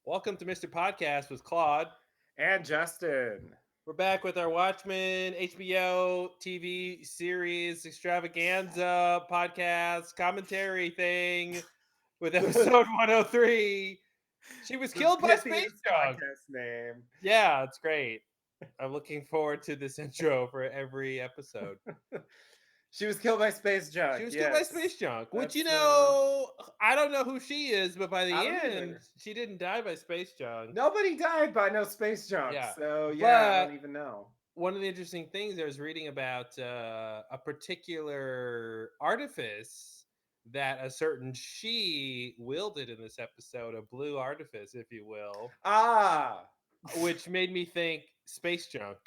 Welcome to Mr. Podcast with Claude. And Justin. We're back with our Watchmen HBO TV series extravaganza podcast commentary thing with the episode 103. She was killed by space pithiest junk. podcast name. Yeah, it's great. I'm looking forward to this intro for every episode. She was killed by space She junk. was killed by Yes. space junk, which, That's I don't know who she is, but by I the don't end, either. she didn't die by space junk. Nobody died by no space junk. Yeah. So yeah, I But don't even know. one of the interesting things I was reading about a particular artifice that a certain she wielded in this episode, a blue artifice, if you will, Ah. which made me think space junk.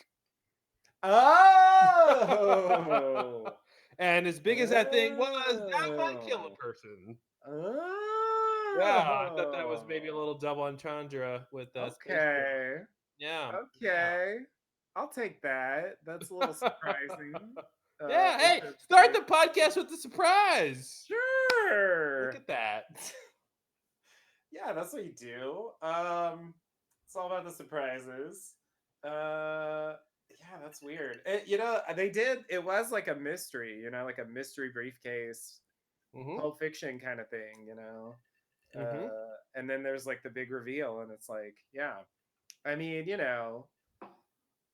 Oh. And as big as that thing was, that might kill a Oh. person. Yeah, I thought that was maybe a Oh. little double entendre with space junk. Okay. Yeah, yeah. Okay. I'll take that. That's a little surprising. Yeah, hey, start Interesting. the podcast with the surprise. Look Sure. at that. Yeah, that's what you do. It's all about the surprises. Yeah, that's weird. They did. It was like a mystery. Like a mystery briefcase, Mm-hmm. Pulp Fiction kind of thing. Mm-hmm. And then there's like the big reveal, and it's like, yeah. I mean,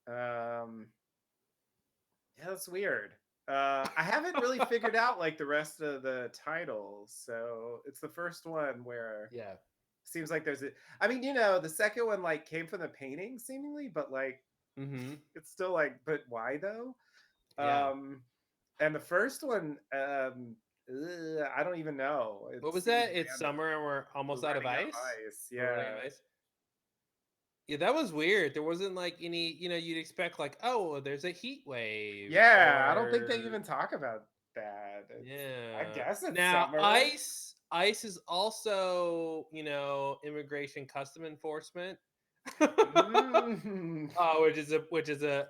um, yeah, that's weird. I haven't really figured out like the rest of the titles, so it's the first one where Yeah. seems like there's a. I mean, the second one like came from the painting seemingly, but like Mm-hmm. it's still like, but why though? Yeah. Um, and the first one, I don't even know. It What was seems that? It's random. summer and we're We're almost out of running out of ice. ice. We're running out Yeah. of ice. Yeah, that was weird. There wasn't like any, you'd expect like, oh, there's a heat wave Yeah, I don't think they or even talk about that. I yeah. guess it's Now, summer. ice is also, immigration custom enforcement. Mm.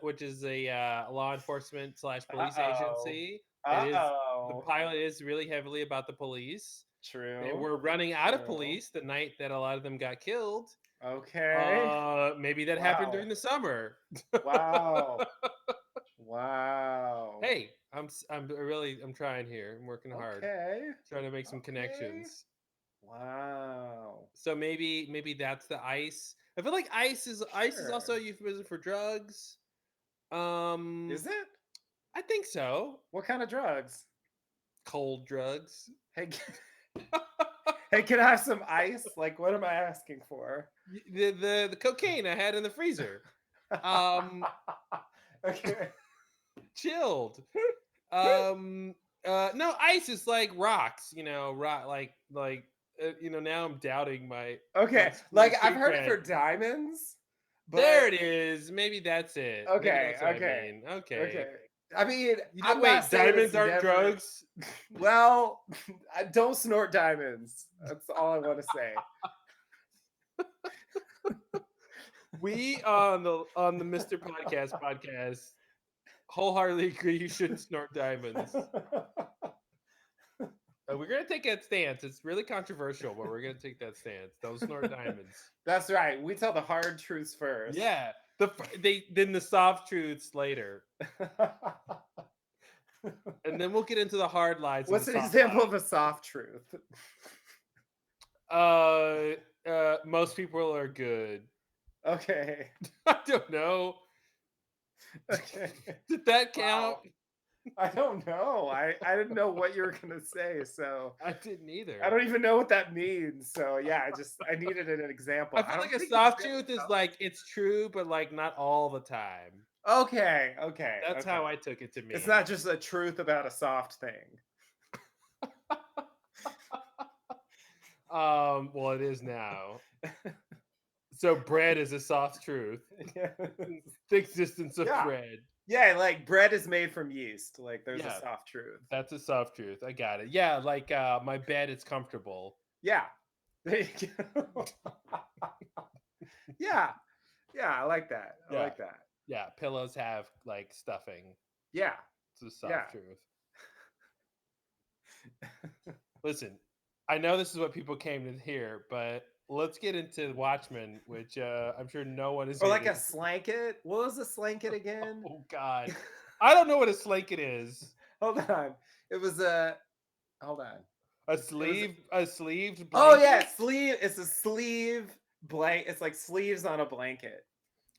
which is a law enforcement slash police Uh-oh. agency. It is the Uh-oh. pilot is really heavily about the police. They True. were running out of True. police the night that a lot of them got killed. Okay. Maybe that happened Wow. during the summer. Wow. Wow. Hey, I'm trying here. I'm working hard, Okay. trying to make some Okay. connections. Wow. So maybe that's the ice. I feel like ice is also Sure. a euphemism for drugs. Um, Is it? I think so. What kind of drugs? Cold drugs. Hey, hey, can I have some ice? Like, what am I asking for? The cocaine I had in the freezer. Um, Okay. chilled. No, ice is like rocks. Rock now I'm doubting my Okay. my Like, I've street heard it cred. for diamonds, There but it is. Maybe that's it. Maybe okay. that's what I Okay. mean. Okay. Okay. I mean, I'm not Wait, saying it's diamonds aren't never. drugs? Well, I don't snort diamonds. That's all I want to say. We on the Mr. Podcast wholeheartedly agree you shouldn't snort diamonds. We're gonna take that stance. It's really controversial, but we're gonna take that stance. Don't snort diamonds. That's right. We tell the hard truths first. Yeah, then the soft truths later, and then we'll get into the hard lies and the What's an soft example of lies. a soft truth? Most people are good. Okay. I don't know. Okay. Did that count? Wow. I don't know. I didn't know what you were gonna say, so I didn't I either. don't even know what that means. So yeah, I needed an example. I I feel don't like a think it's soft really truth is soft. like it's true, but like not all the time. Okay, okay, That's okay. how I took it to It's mean. not just a truth about a soft thing. Well, it is now. So bread is a soft truth. Yes. The existence of Yeah. bread. Yeah, like bread is made from yeast. Like there's a Yeah, soft truth. that's a soft truth. I got it. Yeah, like my bed is comfortable. Yeah. There you go. Yeah. Yeah, I like that. I Yeah, like that. yeah. Pillows have like stuffing. Yeah. It's a Yeah. soft truth. Listen, I know this is what people came to hear, but let's get into Watchmen, which I'm sure no one is Or here like to. a slanket. What was a slanket again? Oh God, I don't know what a slanket is. Hold on. It was a. Hold on. It was. A sleeved Oh yeah, blanket. sleeve. It's a sleeve blank. It's like sleeves on a blanket.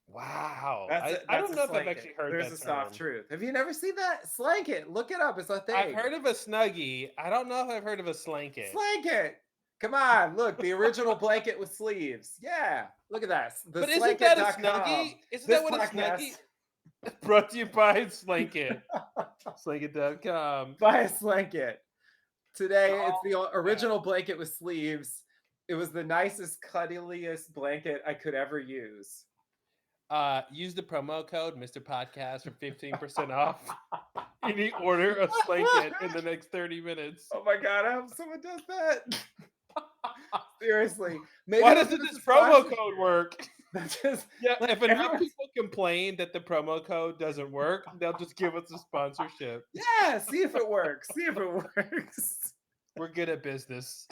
Wow, That's a I don't that's a know if I've slanket. actually heard There's a that soft term. truth. Have you never seen that slanket? Look it up. It's a I've thing. heard of a snuggie. I don't know if I've heard of a slanket. Slanket. Come on, look, the original blanket with sleeves. Yeah, look at that. But isn't that a Theslanket.com. snuggie? Isn't This that what a podcast snuggie? Brought to you by Slanket. Slanket.com. buy a slanket. Today, it's Oh, the yeah. original blanket with sleeves. It was the nicest, cuddliest blanket I could ever use. Use the promo code Mr. Podcast for 15% off any order of Slanket in the next 30 minutes. Oh my god, I hope someone does that. Seriously, maybe Why they'll doesn't give us this a promo sponsorship. code work? That's just Yeah, like if enough everyone's. people complain that the promo code doesn't work, they'll just give us a sponsorship. Yeah, see if it works. See if it works. We're good at business.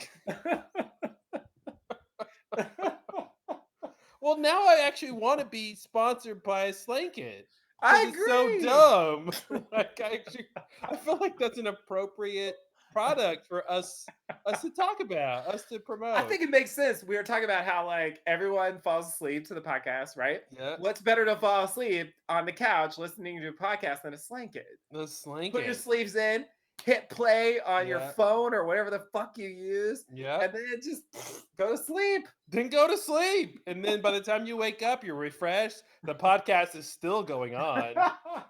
Well, now I actually want to be sponsored by Slanket because I it's so agree. dumb. I feel like that's an appropriate product for us to talk about, us to I promote. think it makes sense. We were talking about how like everyone falls asleep to the podcast, right? Yeah, What's better to fall asleep on the couch listening to a podcast than a slanket? the Put your Slanket. sleeves in, hit play on your Yeah, phone or whatever the fuck you use, yeah. and then just go to sleep. Then go to sleep, and then by the time you wake up, you're refreshed. The podcast is still going on.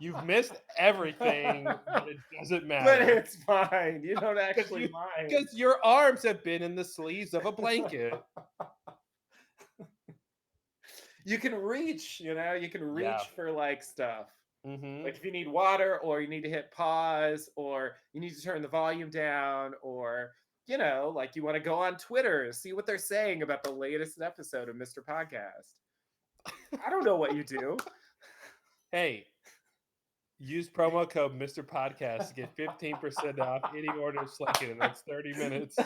You've missed everything, but it doesn't But matter it's fine. You don't because actually mind. your arms have been in the sleeves of a blanket. You can reach, you can Yeah. reach for like stuff. Mm-hmm. Like if you need water or you need to hit pause or you need to turn the volume down or like you want to go on Twitter, see what they're saying about the latest episode of Mr. Podcast. I don't know what you do. Hey, use promo code Mr. Podcast to get 15% off any order of Slanket in the next 30 minutes.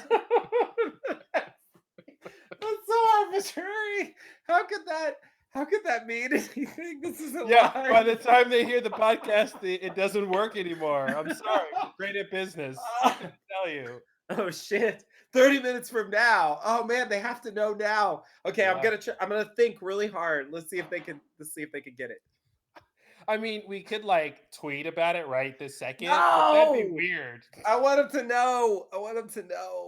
That's so arbitrary. How could that mean anything? This is a Yeah, by lie. the time they hear the podcast, it doesn't work anymore. I'm sorry. We're great at business. I can tell you. Oh shit. 30 minutes from now. Oh man, they have to know now. Okay, Yeah. I'm going to think really hard. Let's see if they can get it. I mean, we could like tweet about it right this second, but that'd be No! weird I want them to know. I want them to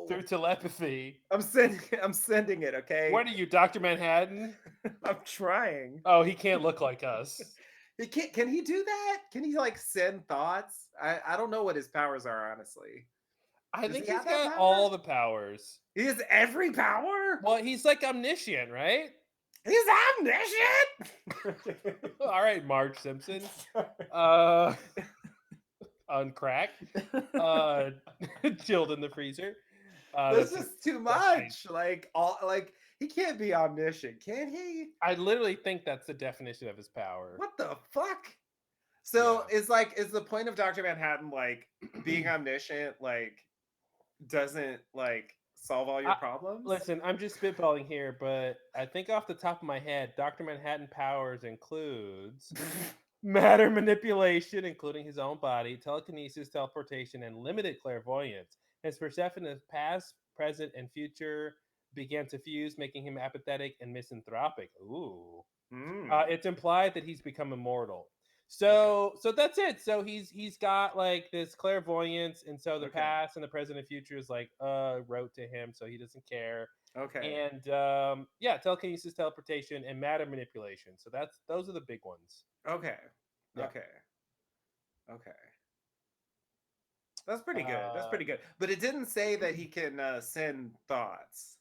through know. telepathy. I'm sending it, okay? What are you, Dr. Manhattan? I'm trying. Oh, he can't look like us. Can he do that? Can he like send thoughts? I don't know what his powers are, honestly. I Does think he he's have that got power? all the powers. He has every power? Well, he's like omniscient, right? He's omniscient. All right, Marge Simpson. Uh, on crack. Uh, chilled in the freezer. That's That's just too that's fine. much. Like he can't be omniscient, can he? I literally think that's the definition of his power. What the fuck? Yeah. So is the point of Dr. Manhattan like being omniscient like doesn't like solve all your I, problems? listen, I'm just spitballing here, but I think off the top of my head, Dr. Manhattan powers includes matter manipulation, including his own body, telekinesis, teleportation, and limited clairvoyance. His perception of past, present, and future began to fuse, making him apathetic and misanthropic. Ooh. Hmm. It's implied that he's become immortal. Okay. So that's it. So he's got like this clairvoyance, and so the Okay. past and the present and future is like wrote to him, so he doesn't care. Okay. And yeah, telekinesis, teleportation, and matter manipulation. So those are the big ones. Okay. Yeah. Okay. Okay. That's pretty good. That's Uh, pretty good. But it didn't say that he can send thoughts,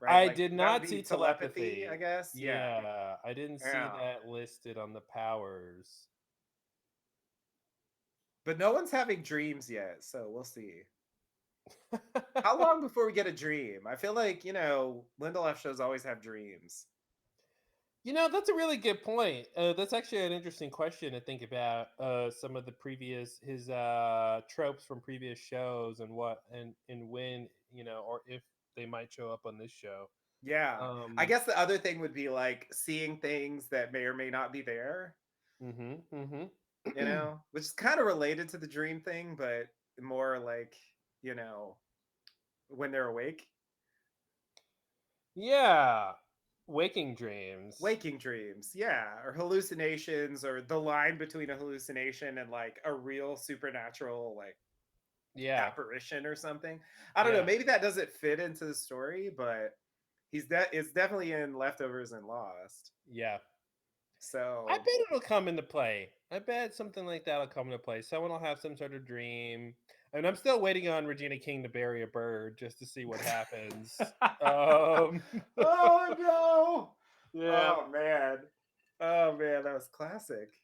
right? I Like did that would not be see telepathy, I telepathy. guess. Yeah. Yeah, I didn't see Yeah. that listed on the powers. But no one's having dreams yet, so we'll see. How long before we get a dream? I feel like, Lindelof shows always have dreams. That's a really good point. That's actually an interesting question to think about. Some of the previous his tropes from previous shows and what and when or if they might show up on this show. Yeah. I Um, guess the other thing would be like seeing things that may or may not be there, mm-hmm, you mm-hmm. know, which is kind of related to the dream thing, but more like, you know, when they're awake. Yeah, waking dreams. Waking dreams, yeah, or hallucinations, or the line between a hallucination and like a real supernatural like Yeah, apparition or something. I don't know. yeah, Maybe that doesn't fit into the story, but it's definitely in Leftovers and Lost. yeah. I So bet it'll come into play. I bet something like that'll come into play. Someone will have some sort of dream. And I'm still waiting on Regina King to bury a bird just to see what happens. Um, oh no! yeah, Oh man! Oh man, that was classic.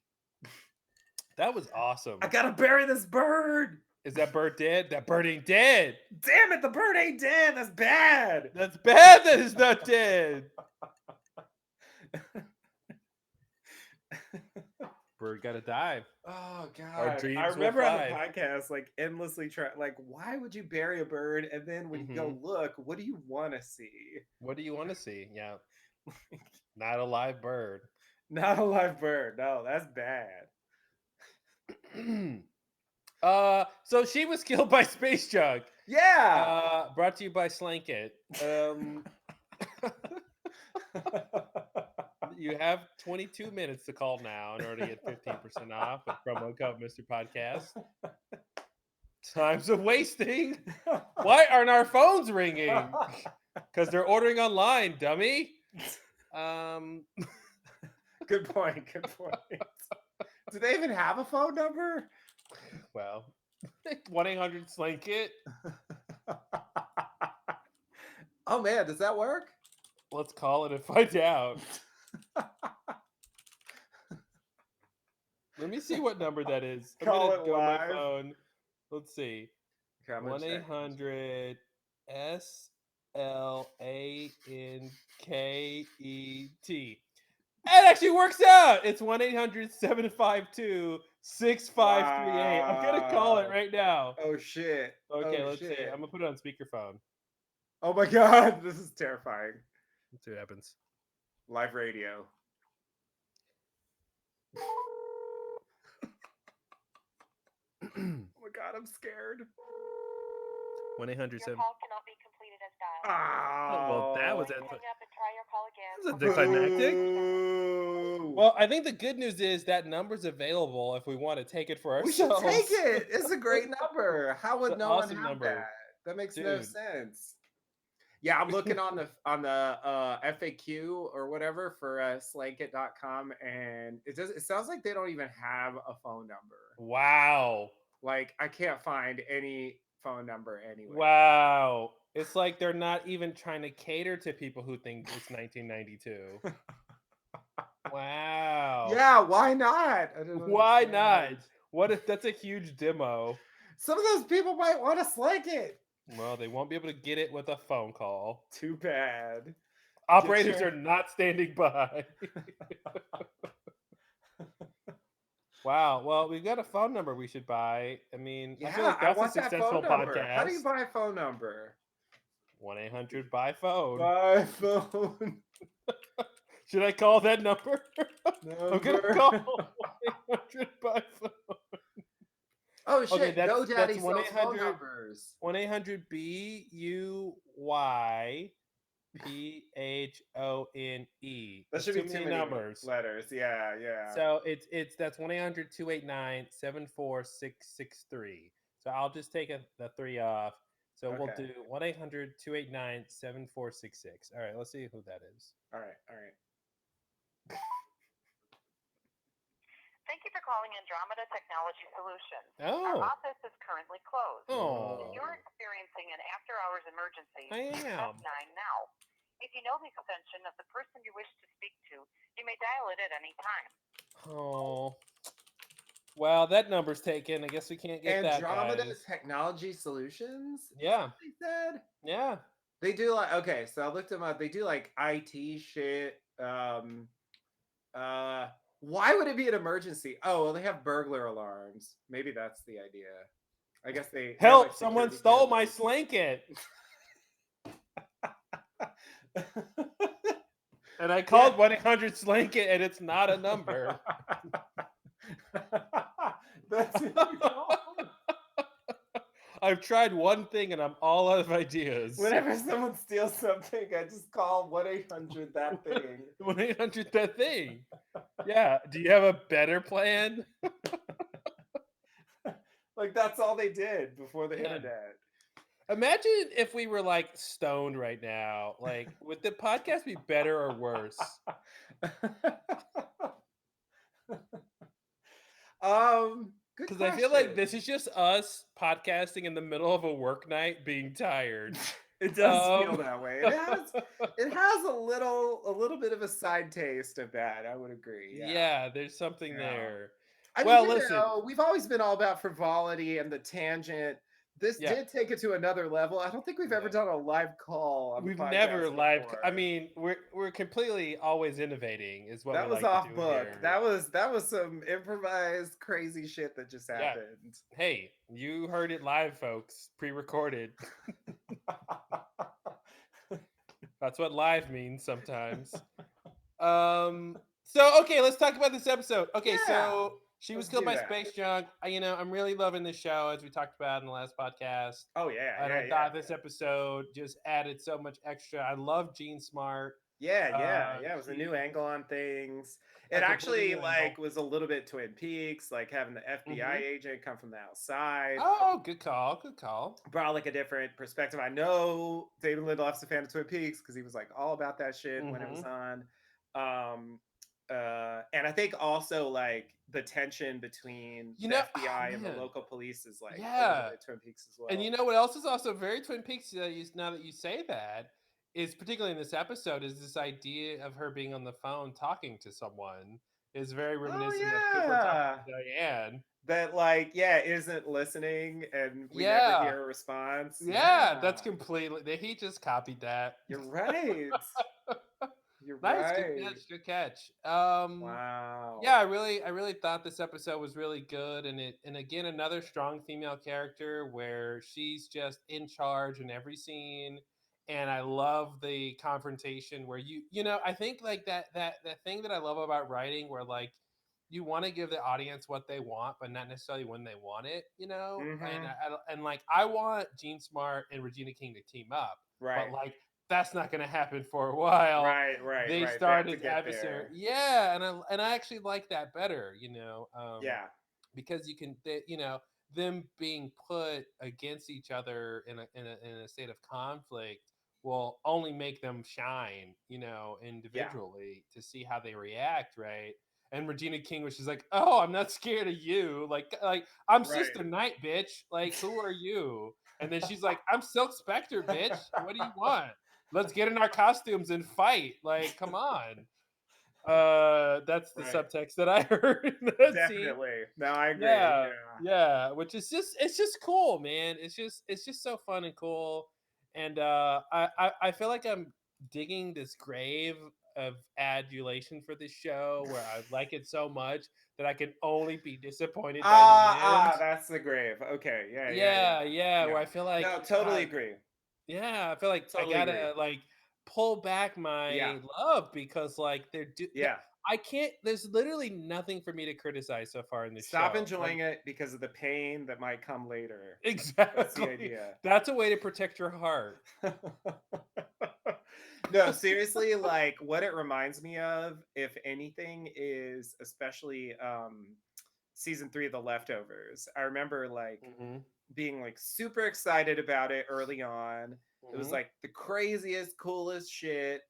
that was awesome. I gotta bury this bird. Is that bird dead? That bird ain't dead. Damn it, the bird ain't dead. That's bad. That's bad that it's not dead. Bird gotta die. Oh Our god. I dreams will remember on the fly. podcast like endlessly try like why would you bury a bird and then when you Hmm. go look, what do you want to see? What do you want to see? Yeah, not a live bird. Not a live bird. No, that's bad. So she was killed by Space Junk. Yeah. Brought to you by Slanket. You have 22 minutes to call now in order to get 15% off with promo code Mr. Podcast. Times of wasting. Why aren't our phones ringing? Because they're ordering online, dummy. Good point. Good point. Do they even have a phone number? Well, 1-800-SLANKIT. Oh man, does that work? Let's call it and find out. Let me see what number that is. I'm Call gonna it go on my live. phone. Let's see. Okay, I'm gonna check. 1-800-SLANKET. It actually works out. It's 1-800-752-6538. I'm gonna call it Wow. right now. Oh shit. Okay, Oh let's see. shit. I'm gonna put it on speakerphone. Oh my god, this is terrifying. Let's see what happens. Live radio. Oh my god, I'm scared. 1-800-7. Your call cannot be completed as dialed. Oh, well, that was Please it. hang up and try your call again. That was anticlimactic. Boo. Well, I think the good news is that number's available if we want to take it for We should ourselves. take it. It's a great number. How would It's an no one awesome have number. that? That makes no Dude. sense. Yeah, I'm looking on the FAQ or whatever for slanket.com, and it sounds like they don't even have a phone number. Wow. Like I can't find any phone number anywhere. Wow. It's like they're not even trying to cater to people who think it's 1992. Wow. Yeah, why not? I don't Why not? understand. What if that's a huge demo? Some of those people might want to slank it. Well, they won't be able to get it with a phone call. Too bad. Operators are not standing by. Wow. Well, we've got a phone number we should buy. I mean, I feel Yeah, like I that's a want that successful phone number. podcast. How do you buy a phone number? 1-800 by phone. Buy phone. Should I call that number? I'm gonna call 1-800 by phone. Oh shit! Okay, that's GoDaddy sells phone 1-800 numbers. 1-800-BUYPHONE. That should be too many numbers. letters. Yeah, yeah. So that's 1-800-289-74663. So I'll just take the 3 off. So we'll Okay. do 1-800-289-7466. All right, let's see who that is. All right, all right. Thank you for calling Andromeda Technology Solutions. Oh. Our office is currently closed. Oh. If you're experiencing an after-hours emergency, I am. press 9 now. If you know the extension of the person you wish to speak to, you may dial it at any time. Oh. Well, that number's taken. I guess we can't get Andromeda that, guys. Technology Solutions? Yeah. They said? Yeah. They do like, okay, so I looked them up. They do like IT shit. Why would it be an emergency? Oh, well, they have burglar alarms. Maybe that's the idea. I guess they have, Help! like, Someone security stole my cameras. Slanket. And I called 1-800-SLANK-IT, and it's not a number. That's what you call it. I've tried one thing, and I'm all out of ideas. Whenever someone steals something, I just call 1-800 that thing. 1-800 that thing. Yeah. Do you have a better plan? Like that's all they did before the Yeah. internet. Imagine if we were like stoned right now. Like, would the podcast be better or worse? Good Because I question. feel like this is just us podcasting in the middle of a work night, being tired. It does feel that way. It has a little bit of a side taste of that. I would agree. Yeah, there's something there. I Well, mean, listen. we've always been all about frivolity and the tangent. This did take it to another level. I don't think we've ever done a live call on the We've podcast never live. before. I mean, we're completely always innovating. Is what that we was like off to do book. here. That was some improvised crazy shit that just happened. Hey, you heard it live, folks. Pre-recorded. That's what live means sometimes. So okay, let's talk about this episode. Okay, so she was killed by space junk. I'm really loving this show, as we talked about in the last podcast. Oh yeah, and I thought this episode just added so much extra. I love Jean Smart. Yeah. It was a new angle on things. It actually was a little bit Twin Peaks, like having the FBI agent come from the outside. Oh, good call. Brought like a different perspective. I know David Lindelof's a fan of Twin Peaks because he was like all about that shit when it was on. And I think also like the tension between the FBI and the local police is like a little bit Twin Peaks as well. And you know what else is also very Twin Peaks now that you say that, is particularly in this episode, is this idea of her being on the phone talking to someone is very reminiscent of Cooper talking to Diane. That isn't listening and we never hear a response. Yeah, that's completely. He just copied that. You're right. You're nice, right. Good catch. Wow. Yeah, I really thought this episode was really good, and again another strong female character where she's just in charge in every scene, and I love the confrontation where I think like that thing that I love about writing where like you want to give the audience what they want, but not necessarily when they want it, and like I want Jean Smart and Regina King to team up, right? But like that's not going to happen for a while. Right. They started adversary. Yeah, and I actually like that better, because you can, them being put against each other in a state of conflict will only make them shine, individually to see how they react, right? And Regina King was just like, "Oh, I'm not scared of you. Like I'm Sister Night, bitch. Like, who are you?" And then she's like, "I'm Silk Spectre, bitch. What do you want? Let's get in our costumes and fight. Like, come on." That's the subtext that I heard in that Definitely. scene. No, I agree. Yeah. Which is it's just cool, man. It's just so fun and cool. And I feel like I'm digging this grave of adulation for this show where I like it so much that I can only be disappointed by the end. That's the grave. Okay. Yeah. Where I feel like no, totally agree. Yeah, I feel like I gotta like pull back my love because like I can't. There's literally nothing for me to criticize so far in this show. Stop enjoying it because of the pain that might come later. Exactly. That's the idea. That's a way to protect your heart. No, seriously, like what it reminds me of, if anything, is especially season 3 of The Leftovers. I remember like being like super excited about it early on. It was like the craziest, coolest shit.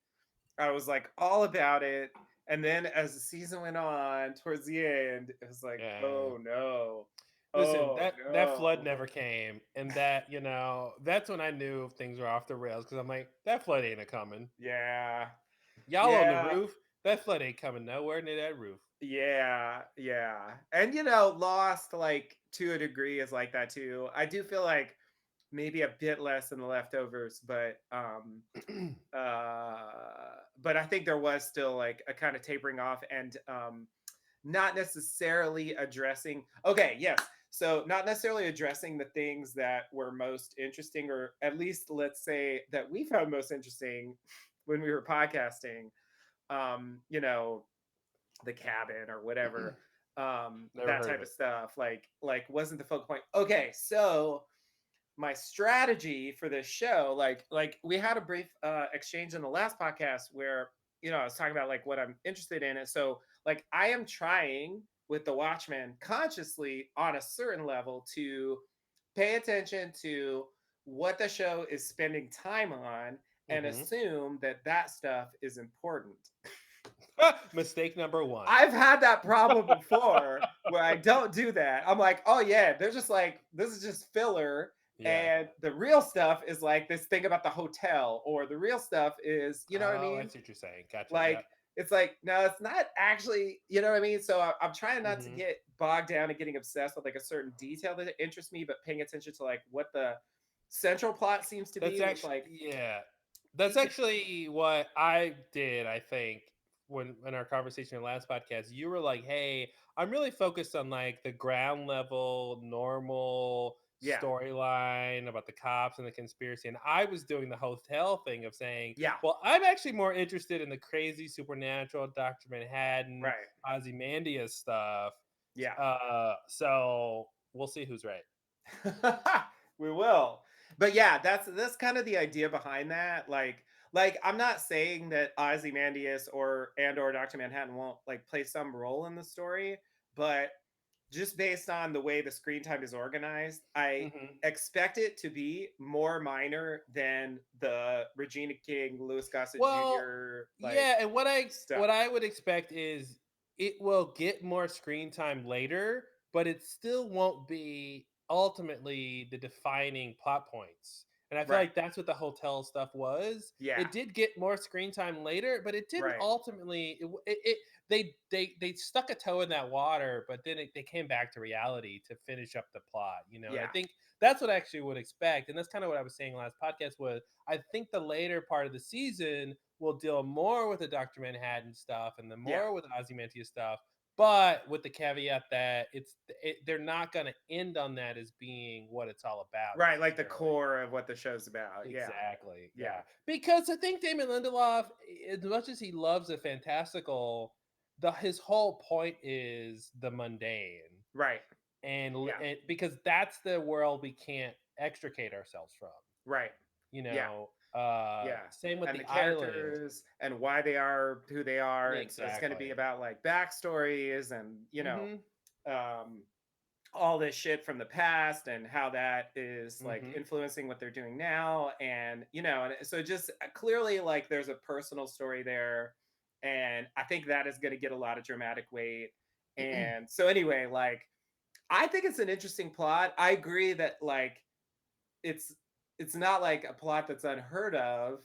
I was like all about it. And then as the season went on, towards the end, it was like, oh no. Listen, that flood never came. And that, that's when I knew things were off the rails. Because I'm like, that flood ain't a coming. Yeah. Y'all on the roof, that flood ain't coming nowhere near that roof. Yeah. And, Lost, like, to a degree is like that too. I do feel like maybe a bit less than The Leftovers, but I think there was still like a kind of tapering off and not necessarily addressing. Okay, yes. So not necessarily addressing the things that were most interesting, or at least let's say that we found most interesting when we were podcasting, you know, the cabin or whatever, Never that heard of type of it. stuff, like wasn't the focal point. Okay, so my strategy for this show, like we had a brief exchange in the last podcast where, you know, I was talking about like what I'm interested in. And so like I am trying with the Watchmen consciously on a certain level to pay attention to what the show is spending time on and Mm-hmm. assume that that stuff is important. Mistake number one. I've had that problem before where I don't do that. I'm like, oh yeah, they're just like, this is just filler. Yeah. And the real stuff is like this thing about the hotel, or the real stuff is, you know what I Oh, I mean? see what you're saying. Gotcha. Yeah. Like, it's like, no, it's not actually, you know what I mean? So I'm trying not to Mm-hmm. get bogged down and getting obsessed with like a certain detail that interests me, but paying attention to like what the central plot seems to That's be, which actually, like, yeah. That's y- actually what I did, I think, when in our conversation in the last podcast. You were like, "Hey, I'm really focused on like the ground level, normal yeah, storyline about the cops and the conspiracy." And I was doing the hotel thing of saying, yeah, "Well, I'm actually more interested in the crazy supernatural Dr. Manhattan, right, Ozymandias stuff." yeah. So we'll see who's right. We will. But yeah, that's kind of the idea behind that. Like I'm not saying that Ozymandias or Dr. Manhattan won't like play some role in the story, but just based on the way the screen time is organized, I Mm-hmm. expect it to be more minor than the Regina King, Louis Gossett Well, Jr. like yeah, and stuff. what I would expect is it will get more screen time later, but it still won't be ultimately the defining plot points. And I feel Right. like that's what the hotel stuff was. Yeah. It did get more screen time later, but it didn't Right. ultimately. They stuck a toe in that water, but then they came back to reality to finish up the plot. You know, and I Yeah. think that's what I actually would expect, and that's kind of what I was saying last podcast was I think the later part of the season will deal more with the Dr. Manhattan stuff and the Yeah. more with the Ozymandias stuff, but with the caveat that they're not going to end on that as being what it's all about Right. Like the necessarily. core of what the show's about. Yeah. Exactly. Yeah. Yeah. Because I think Damon Lindelof, as much as he loves the fantastical, his whole point is the mundane, Right. Yeah. and because that's the world we can't extricate ourselves from. Right. You Yeah. know, Yeah. same with And the the island. characters and why they are who they are. And so it's going to be Exactly. about like backstories and, Mhm. um, all this shit from the past and how that is like Mhm. influencing what they're doing now. And, and so just clearly like there's a personal story there. And I think that is going to get a lot of dramatic weight. And so, anyway, like, I think it's an interesting plot. I agree that like it's it's not like a plot that's unheard of.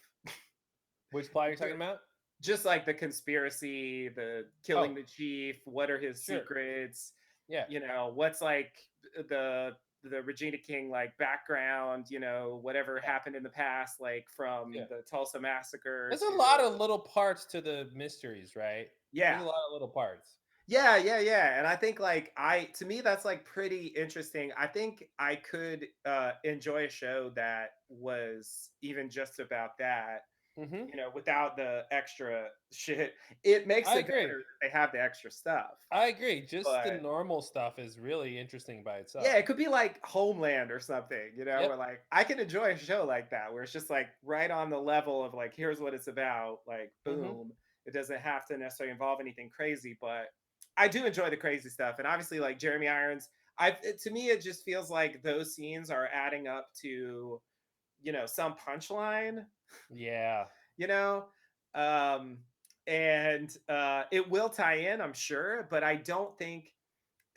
Which plot are you talking about? Just like the conspiracy, the killing Oh, the chief, what are his sure. secrets, Yeah. what's like the the Regina King like background, whatever Yeah. happened in the past, like from Yeah. the Tulsa massacre There's a to lot of little parts to the mysteries, right? There's yeah. a lot of little parts. Yeah, yeah, yeah. And I think like to me that's like pretty interesting. I think I could enjoy a show that was even just about that, Mhm. without the extra shit. It makes I it agree. better that they have the extra stuff. I agree. Just the But normal stuff is really interesting by yeah, itself. it could be like Homeland or something, Yep. where like I can enjoy a show like that where it's just like right on the level of like here's what it's about, like Mhm. boom. It doesn't have to necessarily involve anything crazy, but I do enjoy the crazy stuff. And obviously like Jeremy Irons, to me it just feels like those scenes are adding up to, some punchline, Yeah. you know? Um and it will tie in, I'm sure, but I don't think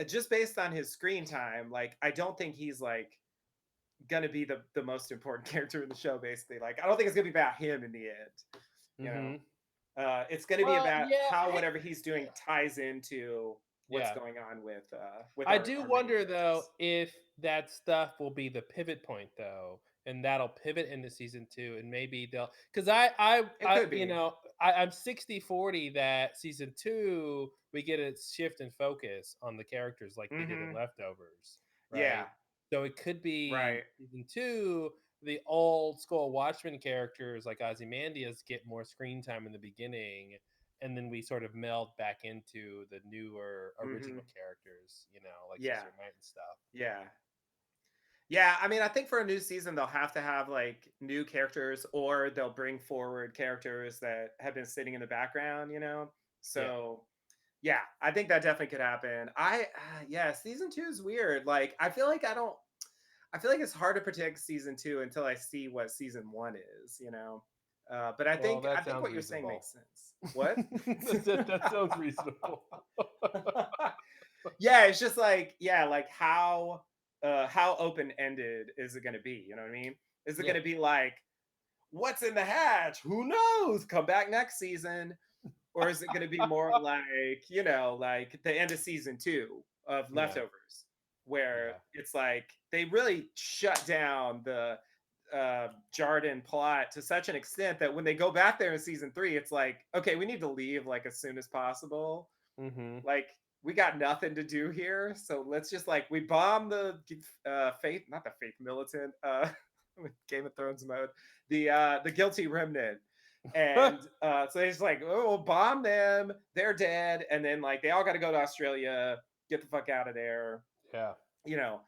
just based on his screen time, like I don't think he's like gonna be the most important character in the show. Basically, like I don't think it's gonna be about him in the end. You know, Mhm. it's gonna be Well, about yeah, how whatever he's doing ties into what's yeah. going on with I do our main wonder though characters. if that stuff will be the pivot point though, and that'll pivot into season 2, and maybe they'll because It could you be. know I'm 60-40 that season 2 we get a shift in focus on the characters like they did in Mm-hmm. leftovers, Yeah. right? So it could be Right. season 2 the old school Watchmen characters like Ozymandias get more screen time in the beginning, and then we sort of meld back into the newer Hmm. original characters, like Yeah, Sister Night and stuff. yeah. Yeah, I mean, I think for a new season, they'll have to have like new characters, or they'll bring forward characters that have been sitting in the background, you know? Yeah. So, yeah, I think that definitely could happen. Yeah, season two is weird. Like, I feel like it's hard to predict season two until I see what season one is, you know? But Well, I that think sounds what you're saying reasonable. makes sense. What? That sounds reasonable. Yeah, it's just like, yeah, like how open ended is it going to be, you know what I mean? Is it going Yeah. to be like what's in the hatch, who knows, come back next season, or is it going to be more like, you know, like the end of season 2 of Yeah. Leftovers, where Yeah. it's like they really shut down the Jarden plot to such an extent that when they go back there in season 3, it's like, okay, we need to leave like as soon as possible. Mm-hmm. Like, we got nothing to do here, so let's just like we bomb the faith, not the faith militant, Game of Thrones mode, the guilty remnant. And so it's like, oh, we'll bomb them, they're dead, and then like they all got to go to Australia, get the fuck out of there, Yeah. you know.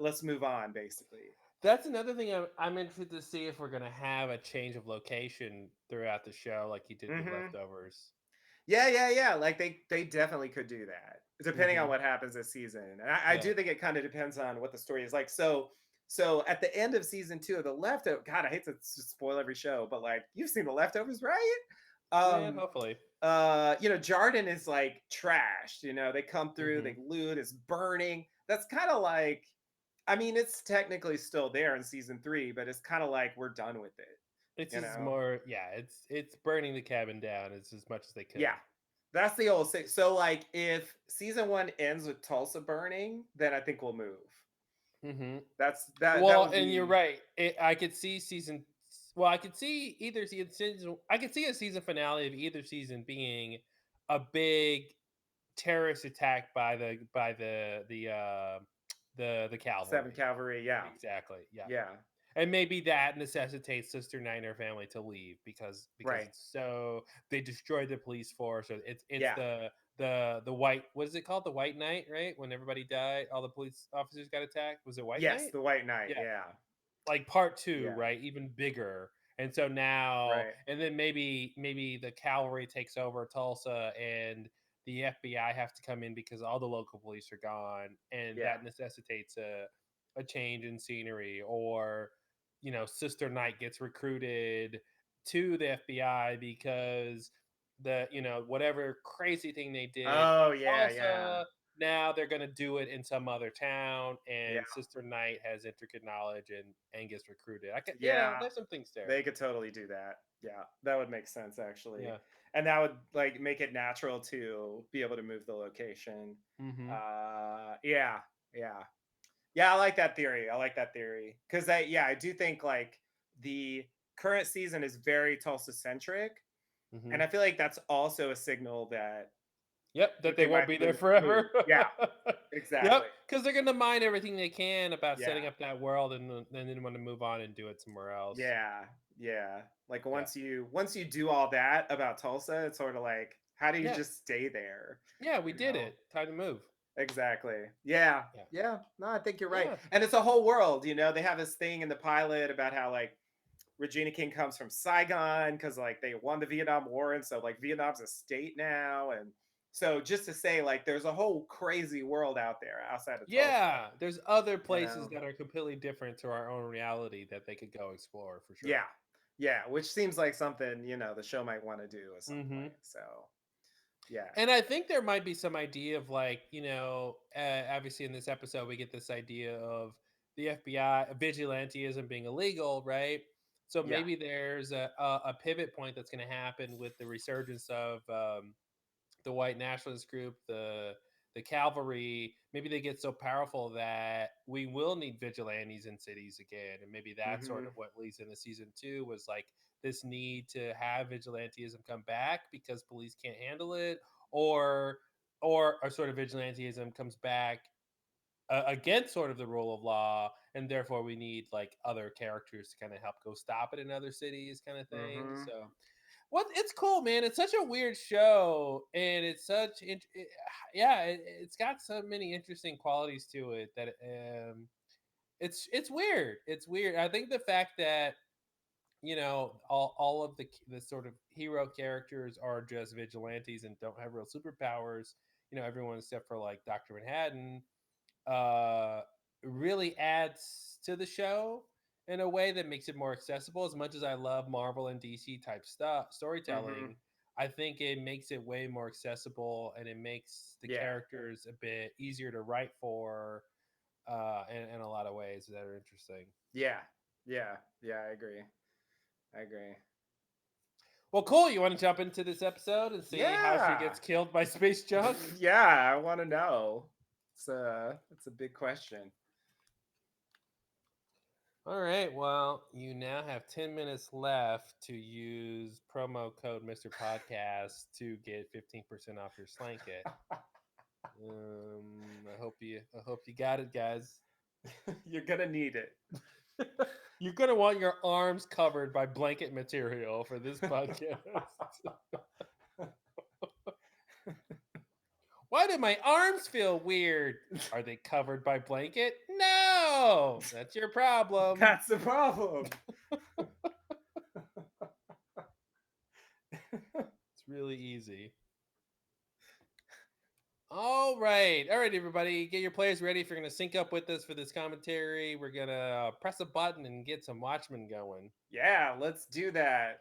Let's move on, basically. That's another thing I'm interested to see if we're going to have a change of location throughout the show like you did with Hmm. Leftovers. Yeah, yeah, yeah. Like they definitely could do that, depending on Mm-hmm. what happens this season. And I Yeah. do think it kind of depends on what the story is like. So at the end of season 2 of the leftover, God, I hate to spoil every show, but like you've seen the leftovers, right? Yeah, Um, hopefully. you know, Jarden is like trashed, you know, they come through, Mm-hmm. they loot, it's burning. That's kind of like, I mean, it's technically still there in season 3, but it's kind of like we're done with it, It's you just know? more, yeah, it's burning the cabin down as much as they Yeah. could. That's the old say. So like if season 1 ends with Tulsa burning, then I think we'll move. Mm-hmm. That Well, would and you're be right. I could see season. Well, I could see either season. I could see a season finale of either season being a big terrorist attack by the Seven cavalry. Cavalry. Yeah. Exactly. Yeah. Yeah. And maybe that necessitates Sister Night and her family to leave because Right. it's so they destroyed the police force. Or it's Yeah. the white, what is it called, the White Night, right? When everybody died, all the police officers got attacked. Was it White Yes, Night? the White Knight. Yeah, Yeah. like part two, Yeah. right? Even bigger. And so now, Right. and then maybe the cavalry takes over Tulsa, and the FBI have to come in because all the local police are gone, and Yeah. that necessitates a change in scenery. Or Sister Knight gets recruited to the FBI because whatever crazy thing they did Oh in yeah, yeah. Tulsa, now they're going to do it in some other town, Yeah. and Sister Knight has intricate knowledge and gets recruited. I can, Yeah. there's some things there. They could totally do that. Yeah. That would make sense actually. Yeah. And that would like make it natural to be able to move the location. Mm-hmm. Yeah. Yeah. Yeah, I like that theory. I like that theory. Cuz I do think like the current season is very Tulsa centric, Mm-hmm. and I feel like that's also a signal that Yep, that they they won't might be there move. forever. Yeah, Yep, exactly. because they're going to mine everything they can about Yeah. setting up that world, and then want to move on and do it somewhere else. Yeah. Yeah. Like Yeah. once you do all that about Tulsa, it's sort of like how do you Yeah. just stay there? Yeah, we You did know? it. Time to move. Exactly. Yeah. Yeah. Yeah. No, I think you're right. Yeah. And it's a whole world, you know. They have this thing in the pilot about how like Regina King comes from Saigon because like they won the Vietnam War, and so like Vietnam's a state now. And so just to say, like, there's a whole crazy world out there outside of Tulsa, Yeah, there's other you places know? that are completely different to our own reality that they could go explore for sure. Yeah. Yeah. Which seems like something, you know, the show might want to do at some Hmm. point. So yeah. And I think there might be some idea of like, obviously in this episode we get this idea of the FBI vigilanteism being illegal, right? So Yeah. maybe there's a pivot point that's going to happen with the resurgence of the white nationalist group, the cavalry. Maybe they get so powerful that we will need vigilantes in cities again, and maybe that's sort Hmm. of what leads into season 2 was like this need to have vigilanteism come back because police can't handle it, or or sort of vigilanteism comes back against sort of the rule of law, and therefore we need like other characters to kind of help go stop it in other cities, kind of thing. Mm-hmm. So, what it's cool, man. It's such a weird show, and it's such yeah, it's got so many interesting qualities to it that it's weird. It's weird. I think the fact that all of the sort of hero characters are just vigilantes and don't have real superpowers. Everyone except for like Dr. Manhattan uh really adds to the show in a way that makes it more accessible. As much as I love Marvel and DC type stuff Mm-hmm. storytelling, I think it makes it way more accessible, and it makes the Yeah. characters a bit easier to write for in a lot of ways that are interesting. Yeah. Yeah. Yeah. I agree. I agree. Well, cool. You want to jump into this episode and see how she Yeah. gets killed by space junk? Yeah. I want to know. It's a big question. All right. Well, you now have 10 minutes left to use promo code Mr. Podcast to get 15% off your Slanket. I hope you got it, guys. You're gonna need it. You're gonna want your arms covered by blanket material for this podcast. Why do my arms feel weird? Are they covered by blanket? No, that's your problem. That's the problem. It's really easy. All right, everybody, get your players ready if you're going to sync up with us for this commentary. We're going to press a button and get some Watchmen going. Yeah, let's do that.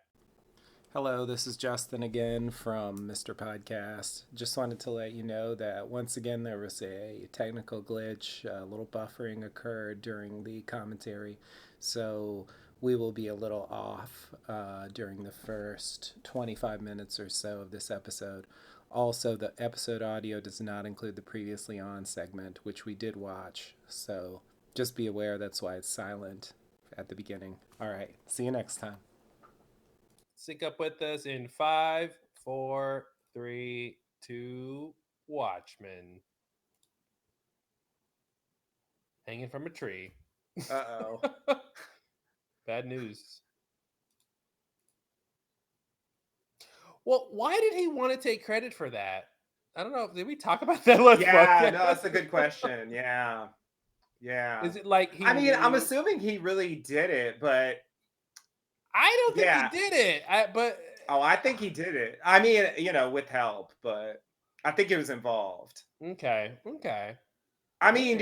Hello, this is Justin again from Mr. Podcast. Just wanted to let you know that once again there was a technical glitch, a little buffering occurred during the commentary, so we will be a little off during the first 25 minutes or so of this episode. Also, the episode audio does not include the previously on segment, which we did watch, so just be aware that's why it's silent at the beginning. All right, see you next time. Sync up with us in 5, 4, 3, 2, Watchmen. Hanging from a tree. Uh-oh. Bad news. Well, why did he want to take credit for that? I don't know. Did we talk about that last Yeah, podcast? no, that's a good question. Yeah. Yeah. Is it like he I mean, I'm knew- assuming he really did it, but I don't think Yeah. he did it. I think he did it. I mean, with help, but I think it was involved. Okay. I mean,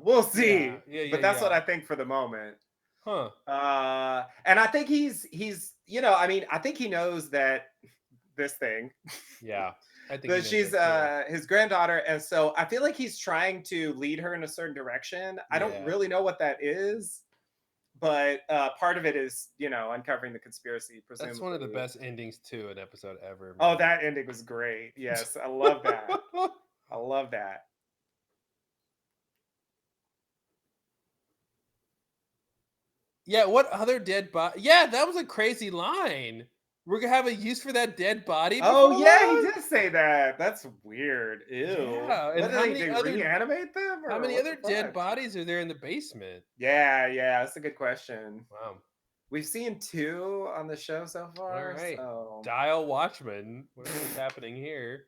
we'll see. Yeah, but that's what I think for the moment. Huh. And I think he's I think he knows that this thing. Yeah. I think that she's his granddaughter, and so I feel like he's trying to lead her in a certain direction. I don't really know what that is, but part of it is uncovering the conspiracy. Presumably. That's one of the best endings to an episode ever. Man. Oh, that ending was great. Yes, I love that. I love that. Yeah, what other dead body? Yeah, that was a crazy line. We're gonna have a use for that dead body. Oh yeah, he did say that. That's weird. Ew. Yeah, and how many other reanimate them? How many other dead bodies are there in the basement? Yeah, that's a good question. Wow. We've seen 2 on the show so far. All right. So. Dial Watchmen. What's happening here?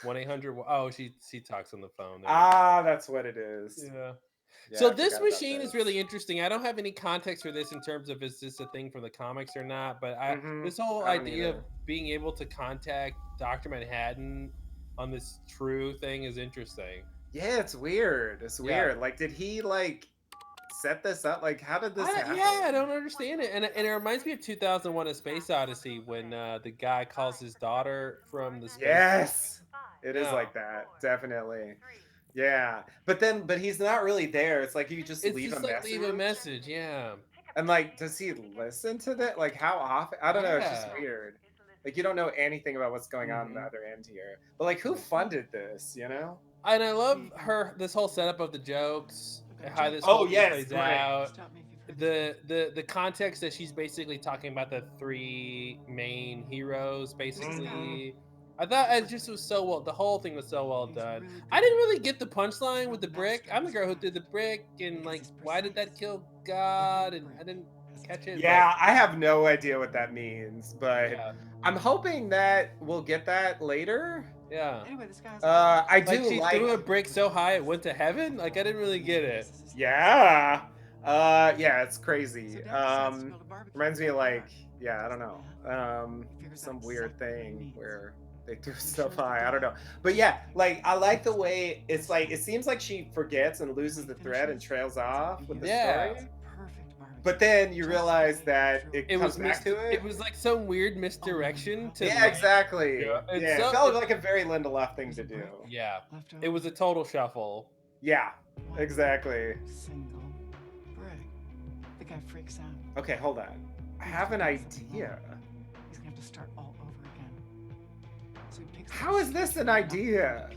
1-800. Oh, she talks on the phone. That's what it is. Yeah. Yeah, So this machine is really interesting. I don't have any context for this in terms of is this a thing from the comics or not, but this whole idea of being able to contact Dr. Manhattan on this true thing is interesting. Yeah, it's weird. It's weird. Like, did he set this up? Like, how did this happen? Yeah, I don't understand it. And it reminds me of 2001: A Space Odyssey when the guy calls his daughter from the space. Yes, it is like that. Definitely. Yeah, but he's not really there. It's like you just leave a message. Leave a message, yeah. And does he listen to that? Like, how often? I don't know. It's just weird. Like, you don't know anything about what's going on the other end here. But who funded this? And I love this whole setup of the jokes, how this whole thing plays out. The context that she's basically talking about the 3 main heroes, basically. I thought it just was so well. The whole thing was so well done. I didn't really get the punchline with the brick. I'm the girl who threw the brick, and like, why did that kill God? And I didn't catch it. Yeah, I have no idea what that means, But but yeah, I'm hoping that we'll get that later. yeah. Anyway, this guy's I Like do she like. threw a brick so high it went to heaven. Like I didn't really get it. Yeah. Yeah, it's crazy. So Dad decides to build a barbecue Reminds me of backyard. like, yeah, I don't know. Figures Some out weird exactly what he thing needs. where they threw Make sure stuff it's the high. I don't know. dog. But yeah, like I like the way it's like it seems like she forgets and loses the thread and trails off with the Yeah. story. Perfect barbecue. But then you realize that it It comes was back to it. It was like some weird misdirection to. Yeah, like, exactly. Yeah, Yeah, it's so- it felt like a very Lindelof thing to do. Yeah, Left it was a total shuffle. Yeah, exactly. Single brick. The guy freaks out. Okay, hold on. I have an idea. He's gonna have to start all over again. So he picks How is this an idea?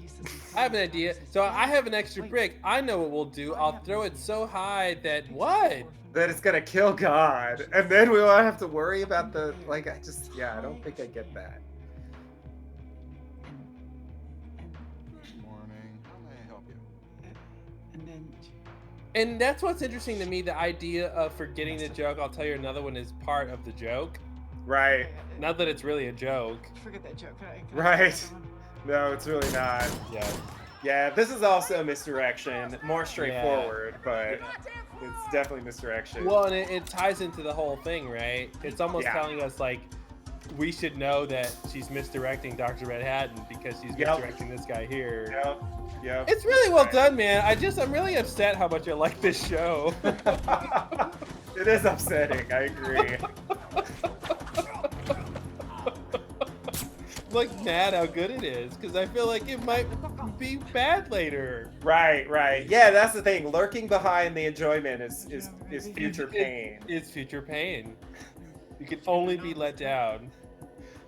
I have an idea. So I have an extra brick. I know what we'll do. I'll throw it so high that what? That it's gonna kill God, and then we won't have to worry about the like. I don't think I get that. Morning. How may I help you? And then And that's what's interesting to me. The idea of forgetting the joke. I'll tell you another one is part of the joke. Right. Not that it's really a joke. forget that joke. Can I Right. another one? No, it's really not. Yeah. Yeah, this is also misdirection. More straightforward, but it's definitely misdirection. Well, and it ties into the whole thing, right? It's almost Yeah. telling us like we should know that she's misdirecting Dr. Red Hatton because she's Yep. misdirecting this guy here. Yep. Yep. It's really well done, man. I'm really upset how much I like this show. It is upsetting. I agree. I'm like mad how good it is because I feel like it might be bad later. Right. Yeah, that's the thing. Lurking behind the enjoyment is future pain. It's future pain. You can only be let down.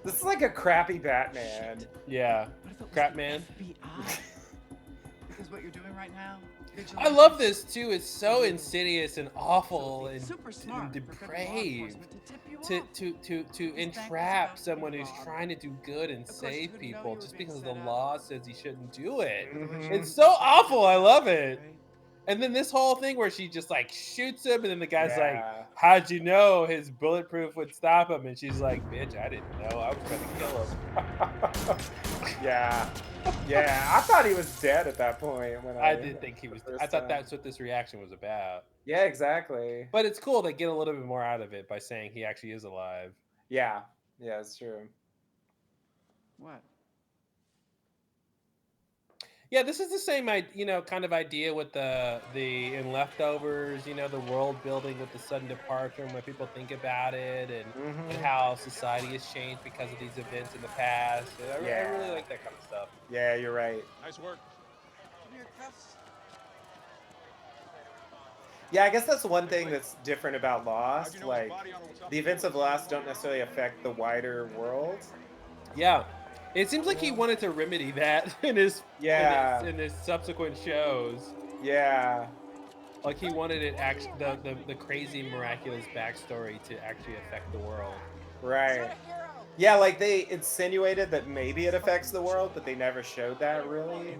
This is like a crappy Batman. Yeah. What if it was Crap the man. FBI? Because what you're doing right now. I love this too. It's so insidious and awful and, Super smart and for federal law depraved enforcement to tip you to off. to entrap someone who's trying to do good and Of course, save you wouldn't know people you were just being because the set up. law says he shouldn't do it. Mhm. It's so awful. I love it. And then this whole thing where she just like shoots him, and then the guy's like, Yeah. "How'd you know his bulletproof would stop him?" And she's like, "Bitch, I didn't know. I was trying to kill him." Yeah, I thought he was dead at that point. When I did think he was. the I first thought time. that's what this reaction was about. Yeah, exactly. But it's cool they get a little bit more out of it by saying he actually is alive. Yeah, it's true. What? Yeah, this is the same, kind of idea with the in Leftovers. The world building with the sudden departure and when people think about it, and Mhm. how society has changed because of these events in the past. I really like that kind of stuff. Yeah, you're right. Nice work. Give me your cuffs. Yeah, I guess that's one thing that's different about How'd Lost. you know his Like, body on the the events of Lost don't necessarily affect the wider world. Yeah, it seems like he wanted to remedy that in his Yeah. in his subsequent shows. Yeah. Like he wanted it the crazy miraculous backstory to actually affect the world. Right. Yeah, like they insinuated that maybe it affects the world, but they never showed that really.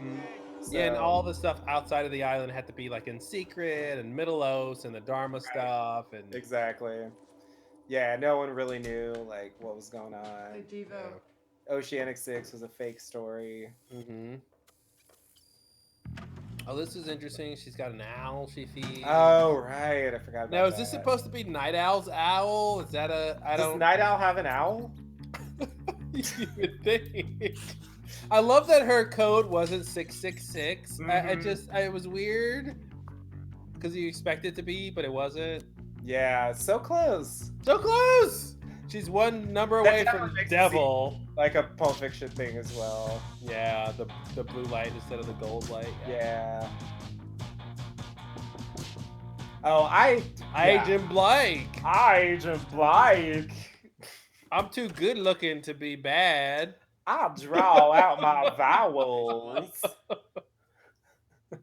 Yeah, and So- all the stuff outside of the island had to be like in secret and Middle-earth and the Dharma stuff and Exactly. Yeah, no one really knew like what was going on. Hey, Devo. Oceanic 6 was a fake story. Mm-hmm. Oh, this is interesting. She's got an owl she feeds. Oh, right. I forgot about Now, is that. this supposed to be Night Owl's owl? Is that I Does don't. Night Owl have an owl? You would think. I love that her code wasn't 666. It was weird because you expect it to be, but it wasn't. Yeah, so close. So close. She's one number That away definitely from makes it devil. Like a Pulp Fiction thing as well. Yeah, the blue light instead of the gold light. Yeah. Oh, Agent Blake. Agent Blake. I'm too good looking to be bad. I'll draw out my vowels.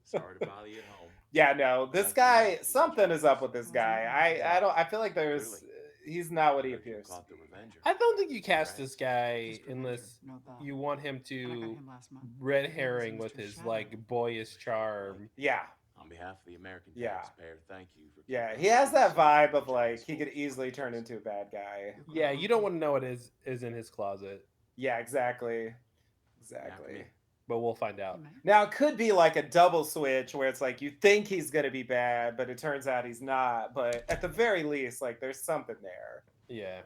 Sorry to bother you at home. Yeah, no, this guy, something is up with this guy. I feel like there's, He's not what he Heard you appears to caught be. the Revenger. I don't think you cast Right. this guy Mr. unless Avenger, no thought. you want him When I got to him last month, red he was herring with Mr. his Shadow. like boyish charm. Yeah, On behalf of the American Yeah. taxpayer, thank you for yeah. keeping He us has that safe vibe from of like John's he could forces. easily turn into a bad guy. Yeah, you don't want to know what is in his closet, Yeah, exactly. Now, come Exactly. in. but we'll find He out. may. Now it could be like a double switch where it's like you think he's gonna be bad, but it turns out he's not. But at the very least, like there's something there. Yeah,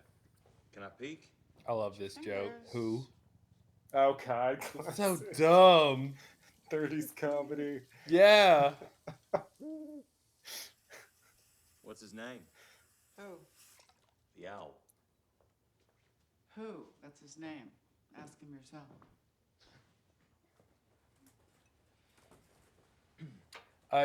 Can I peek? I love this joke. Who? Oh God, So classic. dumb. 30s comedy. Yeah. What's his name? Who? The Owl. Who? That's his name. Ask him yourself.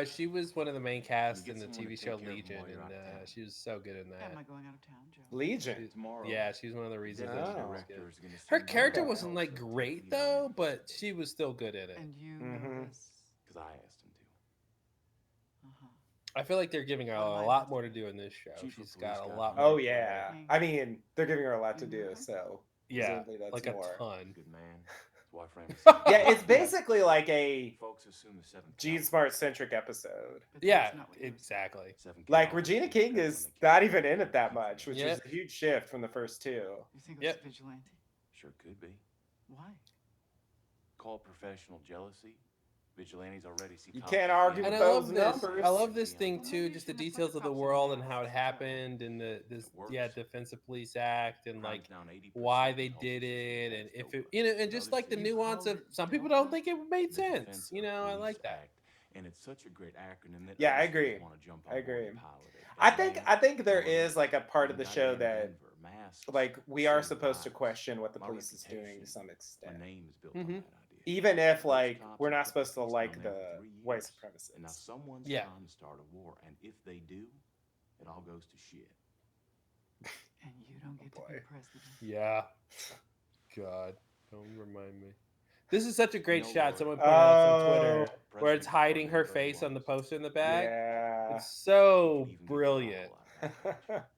She was one of the main cast You in get the someone TV to show take care of him Legion, while you're and out of town. she was so good in Am that. I going out of town, Joe? Legion. Tomorrow. Yeah, she's one of the reasons that she Oh. was good. Director is gonna Her send you character out wasn't to like take great the though, honor. but she was still good in it. And you Mhm. know this. 'Cause I asked him to. Uh-huh. I feel like they're giving her What am a I lot about more to to do? do in this show. Chief of She's police got a got lot me. more. Oh to yeah. King. I mean, they're giving her a lot to You do, know her? so Yeah, presumably that's like more. a ton. Good man. That's why Fran was Yeah, it's basically like a Folks assume the seventh. Gene Smart centric episode. But Yeah, that's not what you exactly. Like Regina King is not even in it that much, which Yep. is a huge shift from the first two. You think it was Yep. vigilante? Sure could be. Why? Call professional jealousy. Vigilantes already see. You cops can't as argue the And I with enemy. love those this. numbers. I love this thing Well, too, maybe just the you should have details put of the cops in world the and how it masks, happened, and this It works. Defense of Police Act, and like Crime's down 80% why in they Tulsa did since it, the and war's if it over. and just like the Notice nuance called of it some people Delta? don't think it made the sense. Defense You of know, I Police like that. Act, and it's such a great acronym that Yeah, I us fans agree. wanna jump I on board agree. and pilot it. I But think man, I think there Lord, is like a part of when the I show got in that Denver, masks like we are saved supposed to lives. question what the My police is doing to reputation, some My extent. name is built Mhm. on that idea. Even if Those like cops we're have not kept supposed to fixing like on the them for 3 white years. And now supremacists. someone's Yeah. trying to start a war, and if they do, it all goes to shit. And you don't get to be boy. president. Yeah. God, don't remind me. This is such a great know, shot. Lord, Someone pointed out on Oh, Twitter where it's Presidents hiding aren't her never very face on the wise. poster in the back. yeah. It's so Even get brilliant. the Bible out of that.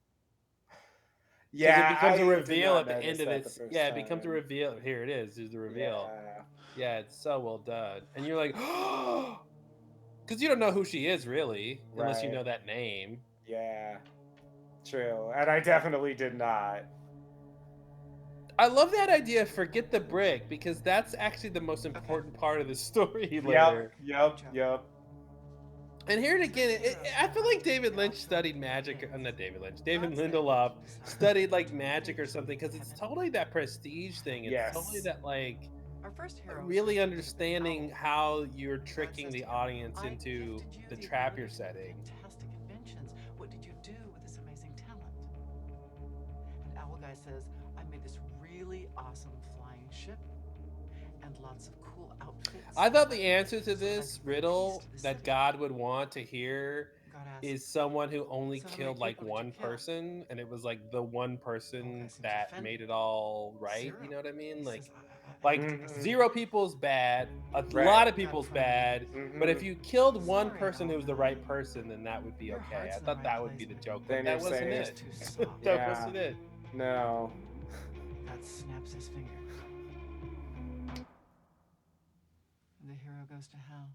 Because Yeah, it becomes I a did reveal not at the notice end of that the this. first Yeah, it becomes a time. reveal. Here it is. Here's the reveal. Yeah. Yeah, it's so well done. And you're like, because you don't know who she is really, unless you Right. know that name. Yeah. True. And I definitely did not. I love that idea. Forget the brick, because that's actually the most important part of the story later. Yep. And here it again, I feel like David Lynch studied magic. Not David Lynch. David Lindelof studied like magic or something, because it's totally that prestige thing. It's Yes. totally that like Our first hero really says understanding owl. how you're tricking God says the to him, audience "I into gifted you the the trap ability you're to setting. make fantastic inventions. What did you do with this amazing talent?" And Owl Guy says, "I made this really awesome flying ship and lots of cool outfits." I thought the answer to so that I this could bring riddle peace to the that city." God would want to hear God asked, is someone who only "So how many killed like people did you one kill?" person, and it was like the one Owl person Guy seems that offended. made it all right. 0. You know what I mean? He Like, says, I like did this. 0 people's bad, a Right. lot of God people's friendly. bad. But if Mhm. you killed one Sorry, person who was the Owl right Guy. person, then that would be Your okay. heart's I in the thought right that would place, be the but joke, Then but that you're wasn't saying it. it's too soft. That Yeah. wasn't it. No. God snaps his fingers. And the hero goes to hell.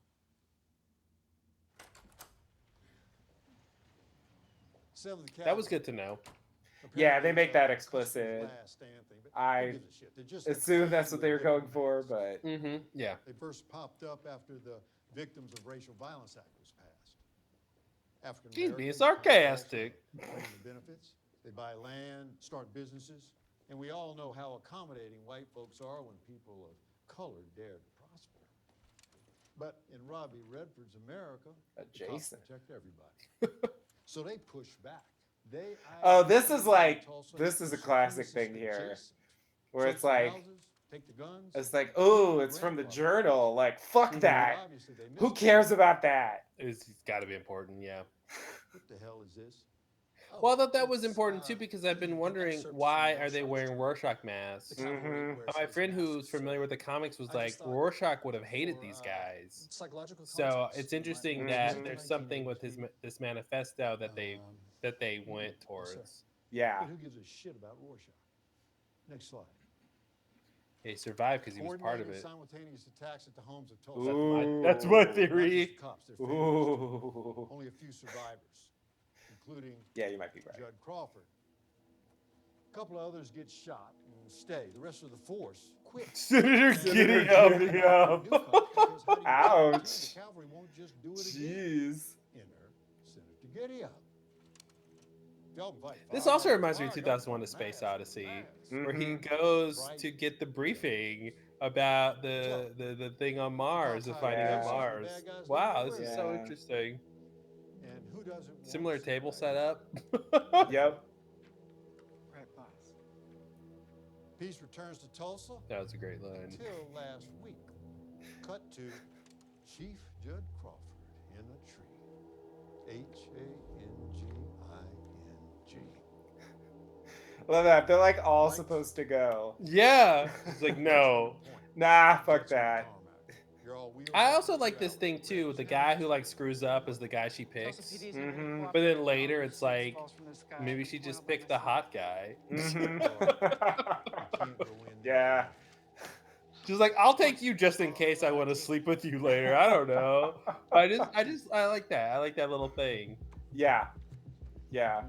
That was good to know. Yeah, they make that explicit. I assume that's what they were going for, but Mm-hmm. Yeah. They first popped up after the Victims of Racial Violence Act was passed. African He's being Americans sarcastic. claim the benefits. They buy land, start businesses, and we all know how accommodating white folks are when people of color dare to prosper. But in Robbie Redford's America, the cops Jason. protect everybody. So they push back. They Oh, this is like Tulsa this is a as classic supremacists thing here, adjacent. where Search it's the like houses, take the guns. it's like, oh, it's from the journal. Like, fuck that. Obviously, they Who missed cares it. about that? It's got to be important. Yeah. What the hell is this? Well, I thought that was important too, because I've been wondering why are they wearing Rorschach masks. Mhm. My friend who's familiar with the comics was like, Rorschach would have hated these guys. So it's interesting that there's something with his this manifesto that they went towards. Yeah. But who gives a shit about Rorschach? Next slide. He survived because he was part of Coordinated it. simultaneous attacks at the homes of Tulsa. That's my Not theory. just the cops, their families too. Ooh. Only a few survivors, including Yeah, you might be right. Judd Crawford. A couple of others get shot and stay. The rest of the force quit. Senator Senator Giddy up. Giddy up. New cops, because how do you guarantee Ouch. the cavalry won't just do it again? Jeez. Enter Senator Giddy up. This also reminds me of 2001: A Space Odyssey, where he Mhm. goes to get the briefing about the thing on Mars, the fighting Yeah. on Mars. Wow, this is so Yeah. interesting. And who doesn't want Similar to see table that? setup. Yep. Right, boss. Peace returns to Tulsa That was a great line. until last week. Cut to Chief Judd Crawford in a tree. Hanging. Love that. They're like all supposed to go. Yeah. It's like, no. Nah, fuck that. I also like this thing too. The guy who like screws up is the guy she picks. But then later it's like, maybe she just picked the hot guy. Yeah. She's like, I'll take you just in case I want to sleep with you later. I don't know. I like that. I like that little thing. Yeah. Yeah.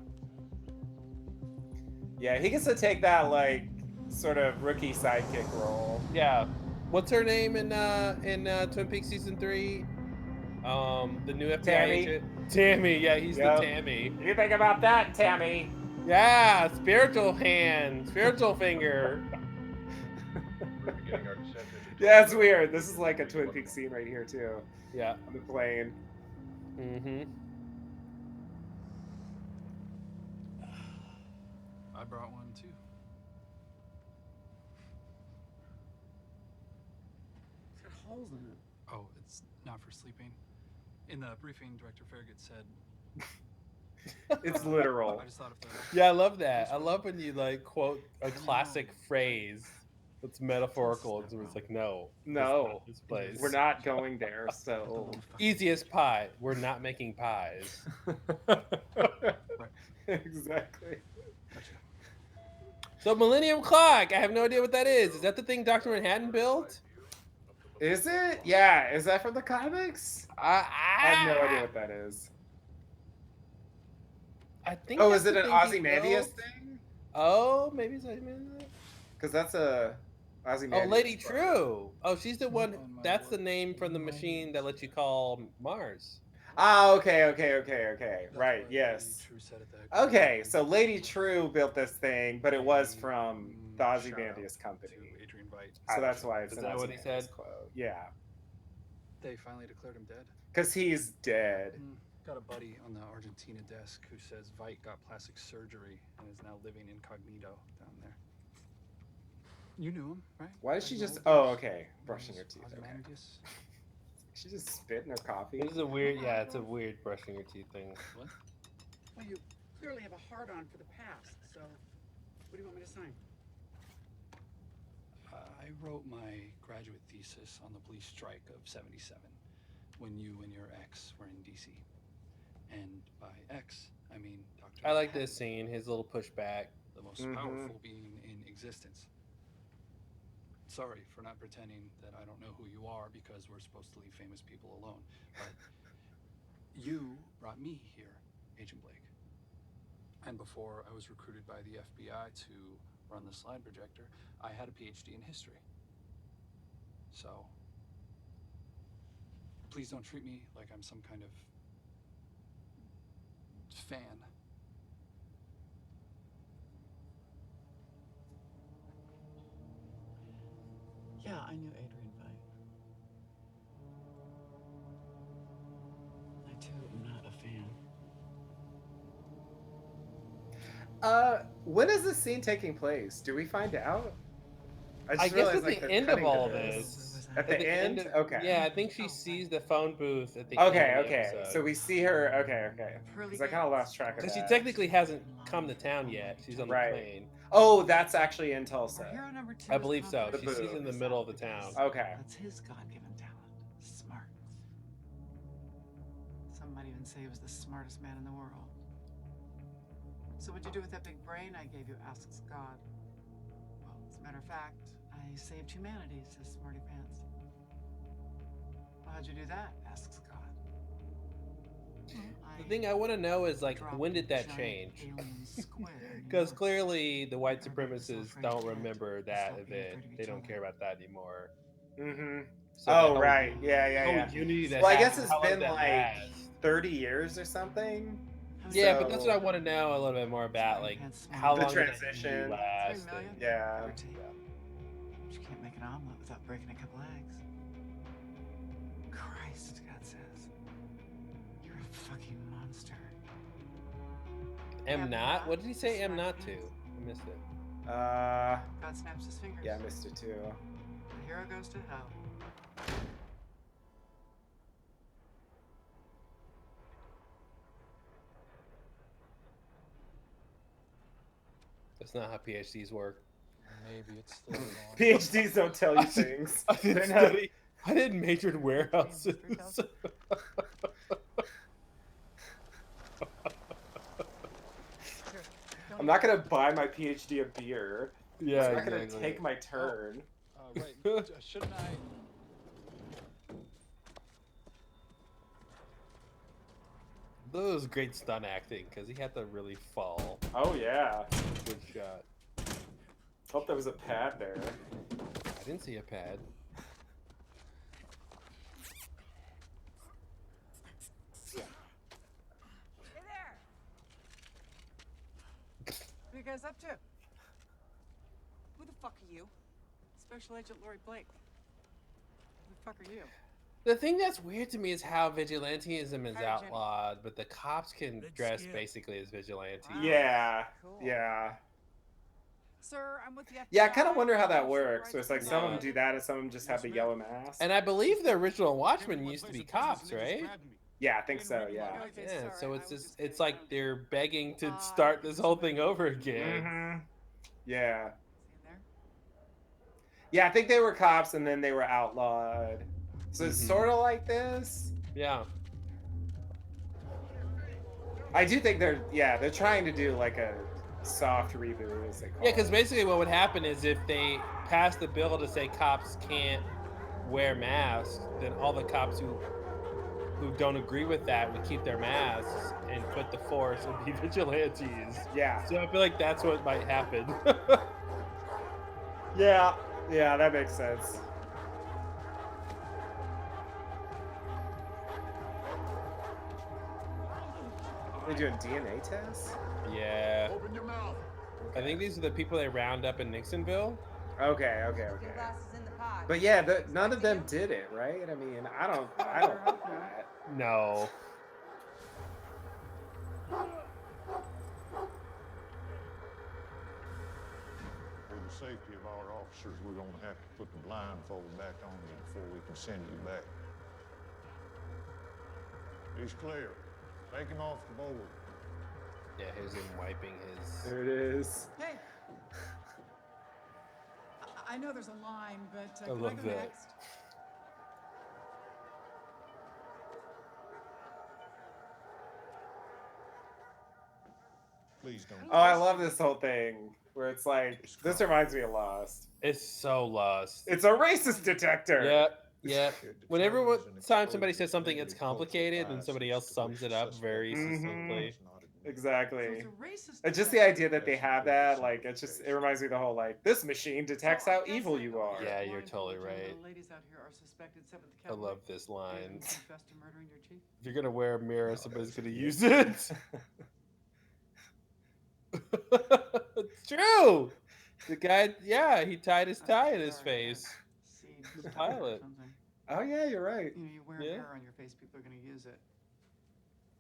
Yeah, he gets to take that like sort of rookie sidekick role. Yeah. What's her name in Twin Peaks season 3? The new FBI Tammy. agent. Tammy. Yeah, he's Yep. the Tammy. What do you think about that, Tammy? Yeah, spiritual hand, spiritual finger. Yeah, it's weird. This is like a Twin Peaks scene right here too. Yeah. On the plane. Mm-hmm. I brought one too. It's got holes in it. Oh, it's not for sleeping. In the briefing, Director Farragut said. It's literal. I just thought if there Yeah, I love that. I love when you like quote a classic phrase that's metaphorical. And it's like, no, No, this place. we're not going there. So Easiest pie. We're not making pies. exactly. So Millennium Clock. I have no idea what that is. Is that the thing Dr. Manhattan built? Is it? Yeah. Is that from the comics? I have no idea what that is. I think. Oh, that's is it the an thing he Ozymandias built. thing? Oh, maybe it's Ozymandias. Because that's a Ozymandias. Oh, Lady book. True. Oh, she's the one. That's the name from the machine that lets you call Mars. Ah, okay. Right, yes. True said it that Okay, so Lady True built this thing, but it was from the Ozymandias company. to Adrian Veidt. So that's why it's Is an that what he Ozymandias said? quote. Yeah. They finally declared him dead. Because he's dead. Got a buddy on the Argentina desk who says Veidt got plastic surgery and is now living incognito down there. You knew him, right? Why did she just... Ozymandias? Oh, okay. Brushing her teeth. Okay. Ozymandias? She just spit in her coffee. This is a weird. Yeah, it's a weird brushing your teeth thing. What? Well, you clearly have a hard-on for the past, so what do you want me to sign? I wrote my graduate thesis on the police strike of '77, when you and your ex were in D.C. And by ex, I mean Dr. I like this Manhattan, scene. His little pushback. the most powerful being in existence. Sorry for not pretending that I don't know who you are because we're supposed to leave famous people alone. But you brought me here, Agent Blake. And before I was recruited by the FBI to run the slide projector, I had a PhD in history. So please don't treat me like I'm some kind of fan. Yeah, I knew Adrian Veidt. I too am not a fan. When is this scene taking place? Do we find out? I just guess realized, at like, the they're end of cutting all to this. At the end? of- Okay. Yeah, I think she sees the phone booth at the end. Okay, of the okay. episode. So we see her. Okay. Because I kind of lost track of Because that. she technically hasn't come to town yet. She's on the Right. plane. Oh, that's actually in Our Tulsa. hero number two I is believe so. confident She's to in the this middle out of the town. because Okay. That's his God-given talent. Smarts. Some might even say he was the smartest man in the world. So what'd you do with that big brain I gave you? Asks God. Well, as a matter of fact, I saved humanity, says Smarty Pants. Well, how'd you do that? Asks God. The thing I want to know is, like, when did that change? Because clearly the white supremacists don't remember that event. They don't care about that anymore. Mm-hmm. So the Oh, whole- right. Yeah, the yeah, whole yeah. unity that Well, I guess happened, it's how long been did that like last? 30 years or something. Yeah, but that's So- what I want to know a little bit more about. Like, how The long did that unity transition. last? 3 million? Yeah. Give or take. But you can't make an omelet without breaking a couple eggs. Christ, God says. You're a fucking monster. Am not? What did he say? Am not to? I missed it. Uh, God snaps his fingers. yeah, I missed it too. The hero goes to hell. That's not how PhDs work. Maybe it's still wrong. PhDs don't tell you things. I didn't study. I didn't major in warehouses. I'm not gonna buy my PhD a beer. Yeah, I'm not gonna exactly. take my turn. Right. Shouldn't I? That was great stunt acting because he had to really fall. Oh yeah. Good shot. Hope there was a pad there. I didn't see a pad. Hey there! What are you guys up to? Who the fuck are you? Special Agent Lori Blake. Who the fuck are you? The thing that's weird to me is how vigilantism is Hi, Jenny. outlawed, but the cops can dress basically as vigilantes. Wow. Yeah. Cool. Yeah. Sir, I'm with the FBI. Yeah, I kind of wonder how that I'm works. sure So it's like some of them do that and some of them just have the yellow mask. And I believe the original Watchmen used to be cops, right? Yeah, I think so, yeah. Okay, Yeah, sorry, so I it's was just getting it's like hungry. they're begging to start this whole thing over again. Mm-hmm. Yeah. Is he in there? Yeah, I think they were cops and then they were outlawed. So it's Mhm. sort of like this. Yeah. I do think they're trying to do like a soft reboot, as they call Yeah, because it. basically what would happen is if they pass the bill to say cops can't wear masks, then all the cops who don't agree with that would keep their masks and put the force and be vigilantes. Yeah. So I feel like that's what might happen. Yeah, that makes sense. Are they doing DNA tests? Yeah. Open your mouth. I think these are the people they round up in Nixonville. Okay. But yeah, none of them did it, right? I mean, I don't know that. No. For the safety of our officers, we're gonna have to put the blindfold back on you before we can send you back. He's clear. Take him off the board. Yeah, here's him wiping his. There it is. Hey. I know there's a line, but I can love I go that. next? Please don't. Oh, I love this whole thing where it's like, this reminds me of Lost. It's so lost. It's a racist detector. Yeah, yeah. It Whenever determines time an somebody says exposure something of that's negative cultural complicated and somebody else biases sums to it which up the very suspect succinctly. is not admitted. Exactly. So it's a racist It's just the detector. idea that they have that, like, it reminds me of the whole, like, this machine detects So I how guess evil I you go are. Yeah, blind you're to totally the right. ladies out here are suspected Seventh I Cavalry. love this David, line. you confessed to murdering your chief? If you're gonna wear a mirror, No, somebody's that's gonna it. use it. It's true. The guy, yeah, he tied his tie in his Sorry, face. Seed The stuff or pilot. something. Oh, yeah, you're right. You know, you wear a Yeah. mirror on your face, people are going to use it.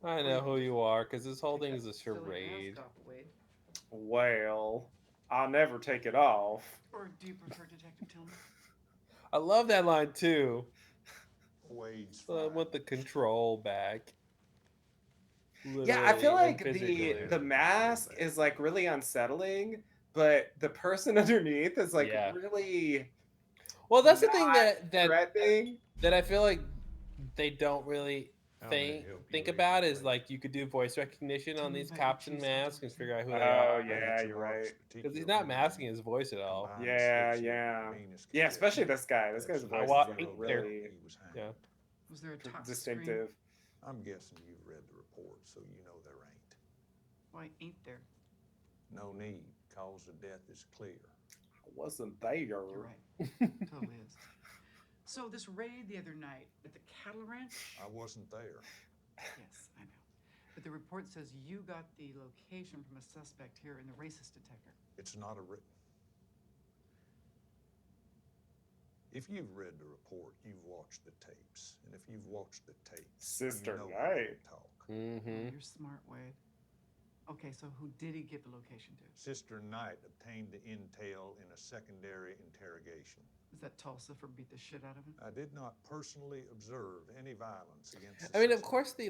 I know who you are, because this whole Take thing is that a silly charade. mask off, Wade. Well, I'll never take it off. Or do you prefer Detective Tillman? I love that line too. Wade's I fine. want the control back. Yeah, I feel Literally and like the physically. mask is like really unsettling, but the person underneath is like Yeah. really Well, that's the thing not that threatening. that I feel like they don't really think about is like you could do voice recognition on these cops in masks and figure out who they Oh are. yeah, you're right. Because he's not masking his voice at all. Yeah, especially this guy. This guy's voice is want like ain't really Yeah. Was there a toxic distinctive. I'm guessing you've read the report, so you know there ain't. Why ain't there? No need. Cause of death is clear. I wasn't there. You're right. Totally is. So this raid the other night at the cattle ranch? I wasn't there. Yes, I know. But the report says you got the location from a suspect here in the racist detector. It's not a If you've read the report, you've watched the tapes. And if you've watched the tapes, Sister you know Knight. talk. Mm-hmm. You're smart, Wade. Okay, so who did he give the location to? Sister Knight obtained the intel in a secondary interrogation. Is that Tulsa for beat the shit out of him? I did not personally observe any violence against the I mean, of sister. course, the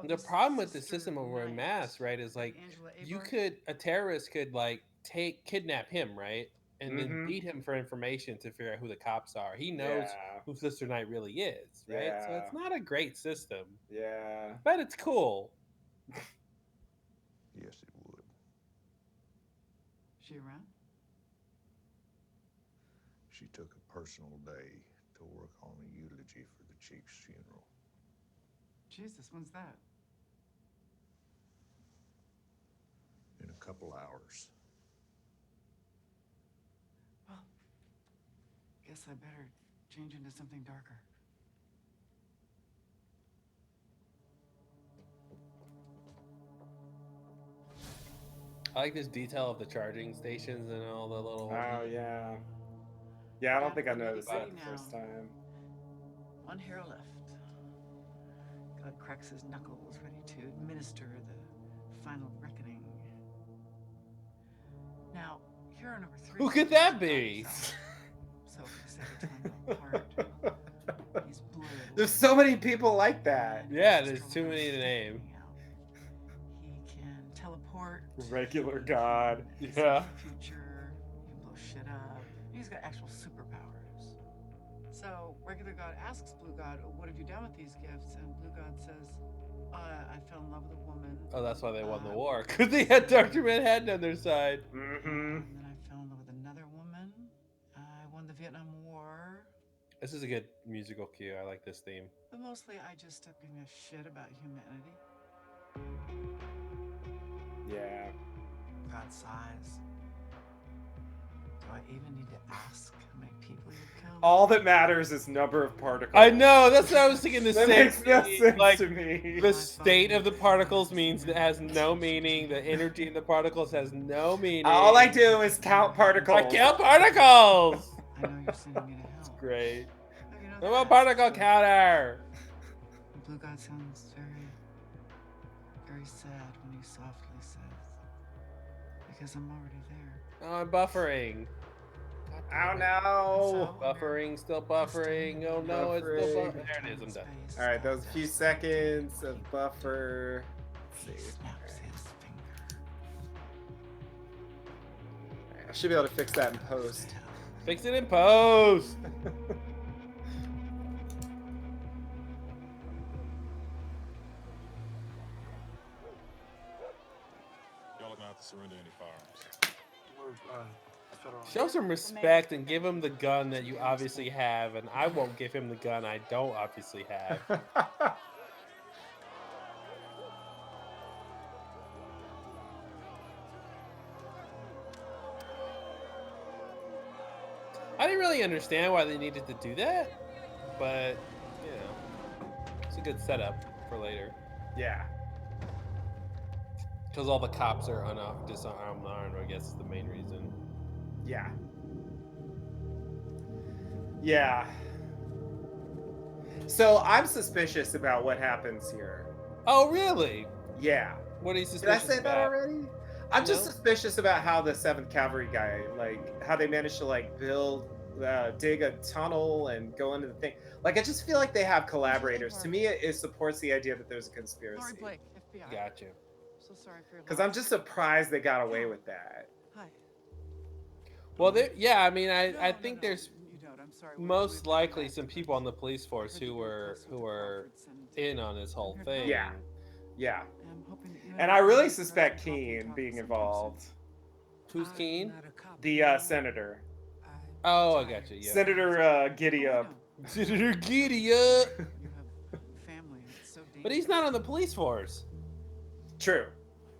this problem with the Sister system of wearing Knight, masks, right, is like Angela you Abar? a terrorist could like kidnap him, right, and then Mhm. beat him for information to figure out who the cops are. He knows Yeah. who Sister Knight really is, right? So Yeah. it's not a great system, Yeah. but it's cool. Yes, it would. She around? She took a personal day to work on a eulogy for the chief's funeral. Jesus, when's that? In a couple hours. Well, guess I better change into something darker. I like this detail of the charging stations and all the little. Oh yeah. Yeah, I don't think I Ready noticed that the now. first time. One hair left. God cracks his knuckles, ready to administer the final reckoning. Now, hero number 3. Who could that be? So, for the sake of time apart, he's blue. There's so many people like that. Yeah, there's too many to name. He can teleport. Regular God. He can Yeah. see the future. He can blow shit up. He's got actual superpowers. So regular God asks Blue God, "What have you done with these gifts?" And Blue God says, "I fell in love with a woman." Oh, that's why they won the war, because they had Dr. Manhattan on their side. Mm-hmm. And then I fell in love with another woman. I won the Vietnam War. This is a good musical cue. I like this theme. But mostly I just stopped giving a shit about humanity. Yeah. God size. Do I even need to ask how many people you killed? All that matters is number of particles. I know. That's what I was thinking. The That same makes no thing, sense like to me. the state of the particles means it has no meaning. The energy in the particles has no meaning. All I do is count particles. I count particles. I know you're sending me to hell. Great. How do you know I'm a that? particle counter. Blue God sounds very, very sad when he softly says, "Because I'm already there." Oh, I'm buffering. Oh no. Buffering, still buffering. Oh no, it's still buffering. There it is. I'm done. All right, that was a few seconds of buffer. Let's see. Snaps his finger. I should be able to fix that in post. Fix it in post. Y'all are gonna have to surrender any firearms. Show some respect and give him the gun that you obviously have, and I won't give him the gun I don't obviously have. I didn't really understand why they needed to do that, but you know, it's a good setup for later. Yeah. Because all the cops are disarmed, I guess is the main reason. Yeah. Yeah. So I'm suspicious about what happens here. Oh, really? Yeah. What are you Did I suspicious say that about? already? I'm just No. suspicious about how the 7th Cavalry guy, like, how they managed to, like, dig a tunnel and go into the thing. Like, I just feel like they have collaborators. To me, it supports the idea that there's a Lori conspiracy. Blake, FBI. Gotcha. So sorry for your Because loss. I'm just surprised they got away with that. Hi. Well, yeah, I mean, I No, think no, there's you don't. I'm sorry. most likely some people on the police force who were in on this whole thing. Yeah. Yeah. I'm hoping that you And I really the suspect President will Keene talk being sometime involved. Who's Keen? The senator. Oh, I got you. Yeah. Senator Giddy Up. Senator Giddy Up. soon. You have family. And it's so dangerous. But he's not on the police force. True.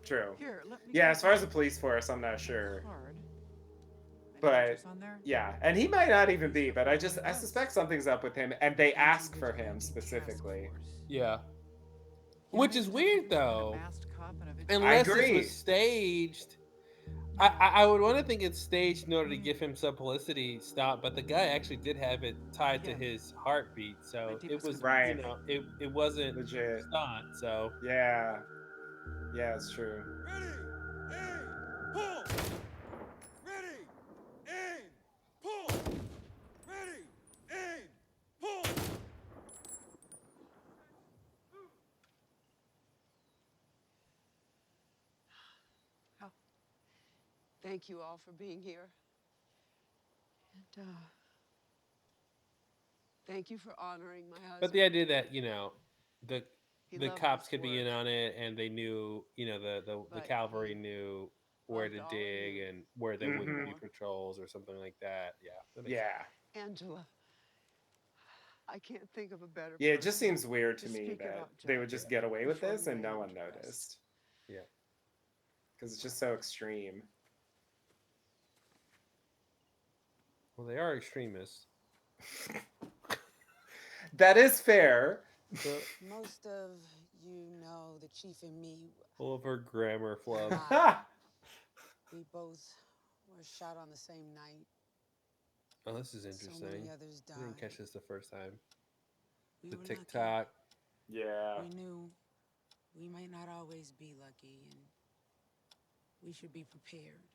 True. Here, let me Yeah, get as far as the a police force, I'm not sure. card. Any But address on there? yeah, and he might not even be, but I suspect something's up with him, and they ask for him Task specifically. force. Yeah. You Which may is think weird you've been a though. masked cop and a Unless agree. it was staged. I would want to think it's staged in order to give him some publicity stunt, but the guy actually did have it tied to Yeah. his heartbeat, so My it was Right. you know it wasn't Legit. stunt. So Yeah. Yeah, it's true. Ready, aim, pull. Ready, aim, pull. Ready, aim, pull. Thank you all for being here. And thank you for honoring my husband. but the idea that the He the loved cops his could be in work, on it and they knew the but cavalry he knew where loved to all of dig you and where there wouldn't be Mhm. patrols or something like that. Yeah. That makes Yeah. Angela. I can't think of a better Yeah, it just person seems weird to to me speak that about they would just justice get away with before this the and no man one to rest. noticed. Yeah. Because it's just so extreme. Well, they are extremists. That is fair. So, Most of you know the chief and me. full of her grammar flub. We both were shot on the same night. Oh, this is So interesting. many others I didn't died. catch this the first time. We The were lucky. TikTok. Yeah. We knew we might not always be lucky, and we should be prepared.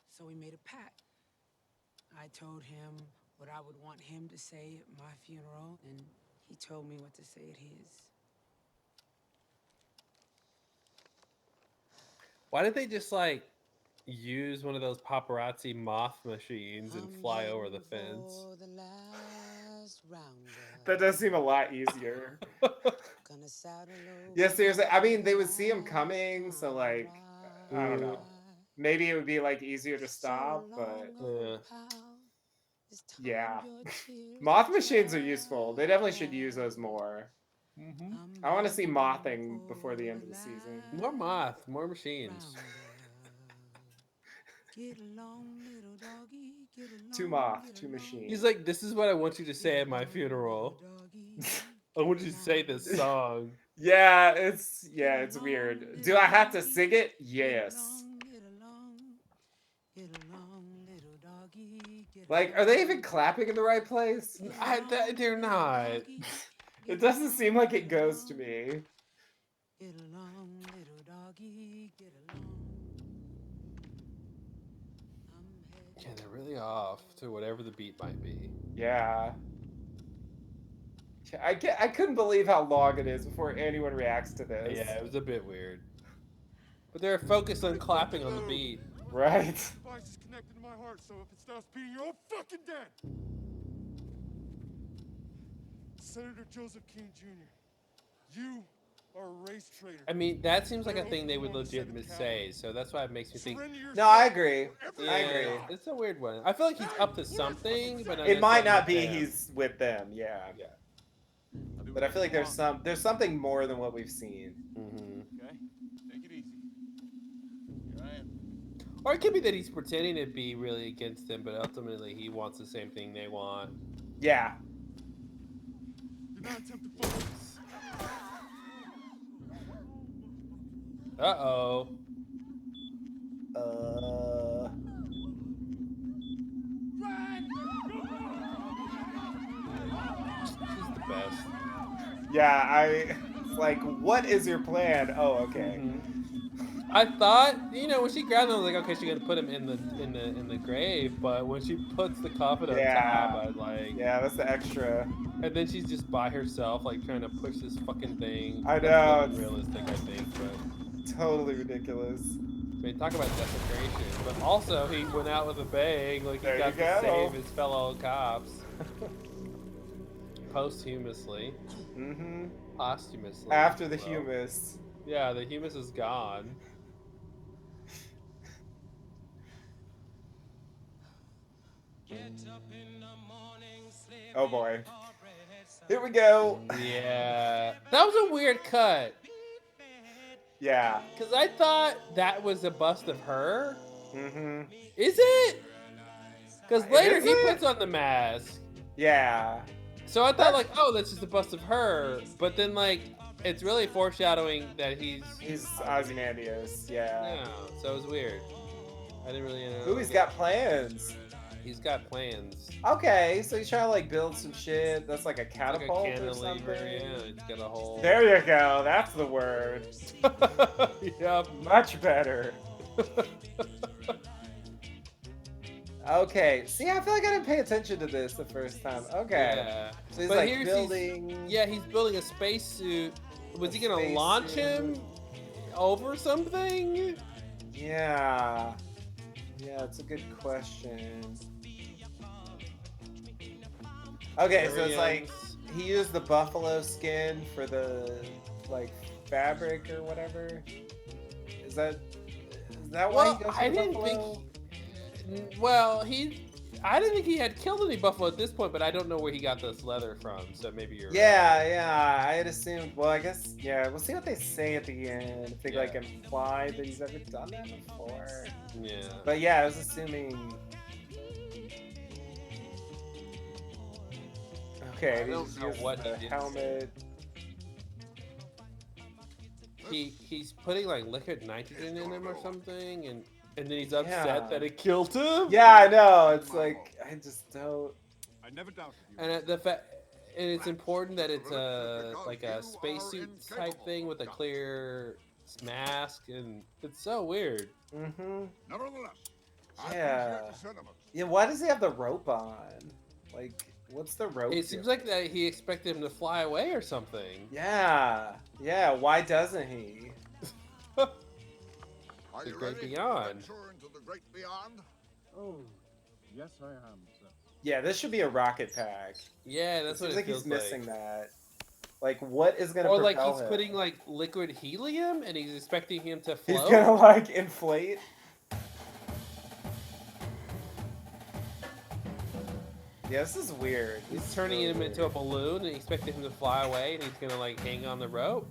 So we made a pact. I told him what I would want him to say at my funeral, and he told me what to say at his. Why did they just use one of those paparazzi moth machines and fly over the fence? For the last rounder. That does seem a lot easier. Gonna saddle Yeah, over seriously. I mean, they would the see him coming, so I don't know. Maybe it would be easier to stop, but yeah. Moth machines are useful. They definitely should use those more. Mm-hmm. I want to see mothing before the end of the season. More moth, more machines. Get along, little doggy, get along, Two moth, get two along, machines. He's like, this is what I want you to say at my funeral. I want you to say this song. Yeah, it's weird. Do I have to sing it? Yes. Like, are they even clapping in the right place? They're not. It doesn't seem like it goes to me. Get along, little doggy, get along. Yeah, they're really off to whatever the beat might be. Yeah. I couldn't believe how long it is before anyone reacts to this. Yeah, it was a bit weird. But they're focused on clapping on the beat. Right. This device is connected to my heart, so if it stops beating, you're all fucking dead. Senator Joseph King Jr., you are a race traitor. I mean, that seems like a thing they would legitimately say, so that's why it makes me think. No, I agree. Yeah, I agree. it's a weird one. I feel like he's up to something, but It might not be necessarily with them. he's with them, yeah. Yeah. But I feel like there's something more than what we've seen. Mm-hmm. Okay, take it easy. Here I am. Or it could be that he's pretending to be really against them, but ultimately he wants the same thing they want. Yeah. Do not attempt to focus. Uh-oh. She's the best. Yeah, it's like, what is your plan? Oh, okay. I thought, when she grabbed him, I was like, okay, she's gonna put him in the grave. But when she puts the coffin on top, I was like, yeah, that's the extra. And then she's just by herself, like trying to push this fucking thing. I That's know. realistic, I think, but Totally ridiculous. I mean, talk about desecration. But also, he went out with a bang. Like, he There got you to go. save his fellow cops. Posthumously. Mm-hmm. Posthumously. After the well. humus. Yeah, the humus is gone. Oh boy. Here we go. Yeah. That was a weird cut. Yeah. Because I thought that was a bust of her. Mm-hmm. Is it? Because later Is he it? puts on the mask. Yeah. So I thought, like, oh, that's just a bust of her. But then, like, it's really foreshadowing that he's Ozymandias. Yeah. Yeah, so it was weird. I didn't really know. Ooh, he's got plans. He's got plans. Okay, so he's trying to like build some shit. That's like a Like a catapult or cantilever, something. yeah. It's got a whole. There you go. That's the word. Yep. Much better. Okay. See, I feel like I didn't pay attention to this the first time. Okay. Yeah. So he's But like here's building. He's building a spacesuit. Was A he gonna launch him spacesuit. over something? Yeah. Yeah, it's a good question. Okay, so it's like he used the buffalo skin for the like fabric or whatever. Is that why Well, he goes for I the didn't buffalo? think. Well, I didn't think he had killed any buffalo at this point, but I don't know where he got this leather from. So maybe you're. Yeah, I had assumed. Well, I guess we'll see what they say at the end. If they like Yeah. imply that he's ever done that before. Yeah. But yeah, I was assuming. Okay, I don't he's know using what the he did. helmet. He's putting like liquid nitrogen in him or something, and then he's upset Yeah. that it killed him. Yeah, I know. It's like I just don't. I never doubted you. And it's important that it's like a spacesuit type thing with a clear mask, and it's so weird. Mm-hmm. Nevertheless, Yeah. Yeah. Why does he have the rope on? Like, what's the rope? It seems like that he expected him to fly away or something. Yeah. Yeah. Why doesn't he? Are The you great ready to beyond. venture into the great beyond? Oh, yes, I am, sir. Yeah, this should be a rocket pack. Yeah, that's It what seems it like feels he's missing like. that. Like, what is gonna Or like propel he's him? putting like liquid helium, and he's expecting him to He's float. gonna like inflate. Yeah, this is weird. This He's is turning really him into a balloon, and expecting him to fly away, and he's gonna like hang on the rope.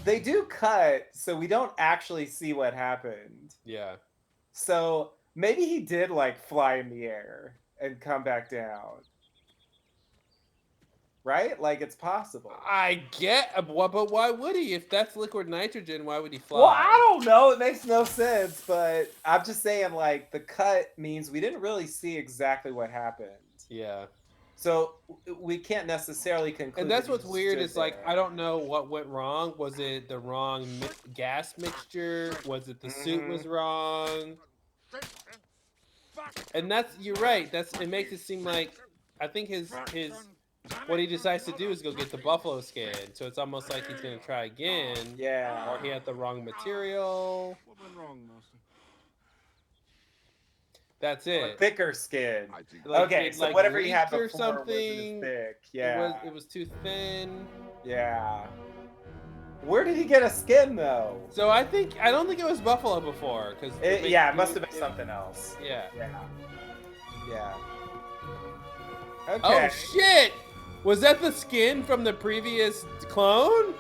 They do cut, so we don't actually see what happened. Yeah. So maybe he did like fly in the air and come back down. Right? Like it's possible. I get, but why would he? If that's liquid nitrogen, why would he fly? Well, I don't know. It makes no sense, but I'm just saying, like, the cut means we didn't really see exactly what happened. Yeah. So we can't necessarily conclude. And that's that he what's weird stood is like there. I don't know what went wrong. Was it the wrong gas mixture? Was it the suit was wrong? And you're right. It makes it seem like I think his what he decides to do is go get the buffalo skin. So it's almost like he's gonna try again. Yeah. Or he had the wrong material. What went wrong, Master? That's A it. thicker skin. I think Like, Okay, it, so like, whatever he had leaked before or something. wasn't as thick. Yeah. It was too thin. Yeah. Where did he get a skin though? So I don't think it was buffalo before because Yeah, it must have been something else. Yeah. Yeah. Yeah. Okay. Oh shit! Was that the skin from the previous clone?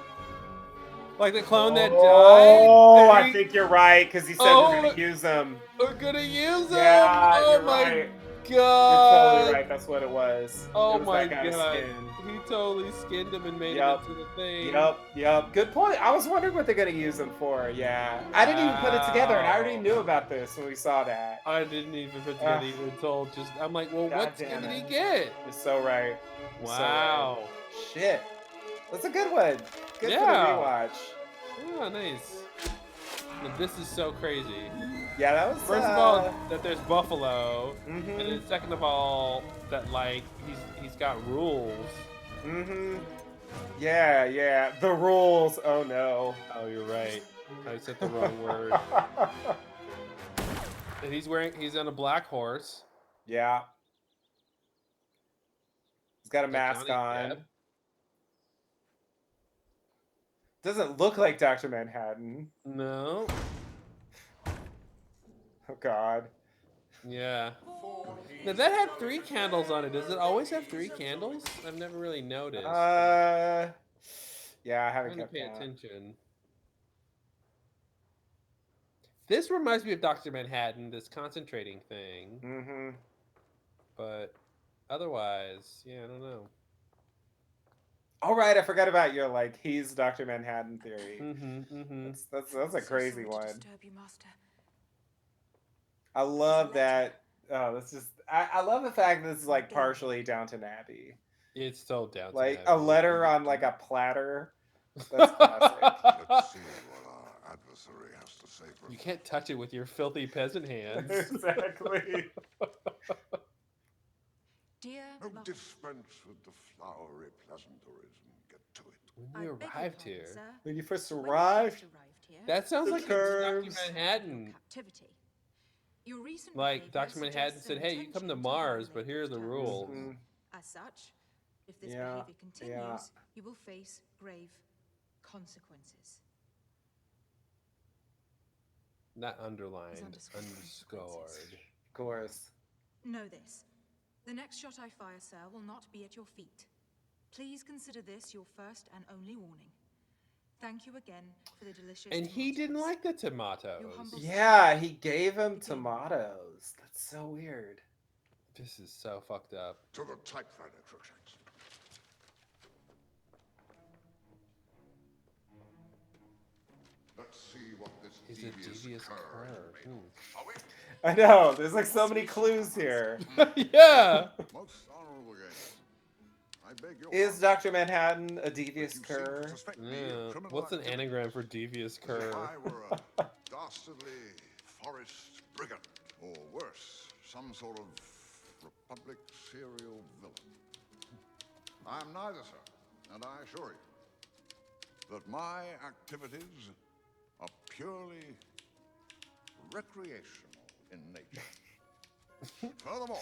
Like the clone that died? Oh, That I think you're right because he said we're gonna use them. We're gonna use them. Yeah, Oh you're my right. god! You're totally right. That's what it was. Oh It was my that guy's god! skin. He totally skinned him and made Yup. him into the thing. Yep. Good point. I was wondering what they're gonna use them for. Yeah, I didn't even put it together, and I already knew about this when we saw that. I didn't even put together even told. I'm like, well, God what damn skin did he it. get? You're so right. You're so Wow. right. Shit. That's a good one. Good Yeah. for the rewatch. Oh, nice. But this is so crazy. Yeah, that was. First of all, that there's buffalo, Mhm. and then second of all, that like he's got rules. Mhm. Yeah. The rules. Oh no. Oh, you're right. I said the wrong word. And he's on a black horse. Yeah. He's got a Is that mask Johnny on. Depp? Doesn't look like Dr. Manhattan. No. Oh God. Yeah. Now that had 3 candles on it. Does it always have 3 candles? I've never really noticed. Yeah, I I'm haven't trying to kept pay count. attention. This reminds me of Dr. Manhattan, this concentrating thing. Mm-hmm. But otherwise, yeah, I don't know. All right, I forgot about your like he's Dr. Manhattan theory. Mm-hmm. That's a crazy one. Disturb you, Master. I love that. Oh, that's just I love the fact that this is like partially Downton Abbey. It's so down to Like that. a letter on like a platter. That's classic. Let's see what our adversary has to say for You can't touch it with your filthy peasant hands. Exactly. Dear No, Master, dispense with the flowery pleasantries and get to it. When you I beg your arrived pardon, here, sir. When you first When you arrived, first arrived here, that sounds The like it's curves. Dr. Manhattan. captivity. Your recent Like behavior Dr. Manhattan suggests said, an "Hey, you come to intention Mars, but violate here are the those rules." terms. Mhm. As such, if this Yeah, behavior continues, yeah. you will face grave consequences. Not underlined, underscored. underscored. Of course. Know this. The next shot I fire, sir, will not be at your feet. Please consider this your first and only warning. Thank you again for the delicious And he didn't tomatoes. like the tomatoes. Your humble- Yeah, he gave him tomatoes. That's so weird. This is so fucked up. To the typewriter, Crookshanks. Let's see what this He's a devious devious cur cur. is made of. Shall we? I know. There's like so many clues here. Yeah. Most honorable guests, I beg your Is pardon, Dr. Manhattan a but devious you seem cur? to suspect me of Yeah. criminal What's an activity, anagram for devious as if cur? I were a dastardly forest brigand, or worse, some sort of Republic serial villain. I am neither, sir, and I assure you that my activities are purely recreational in nature. Furthermore,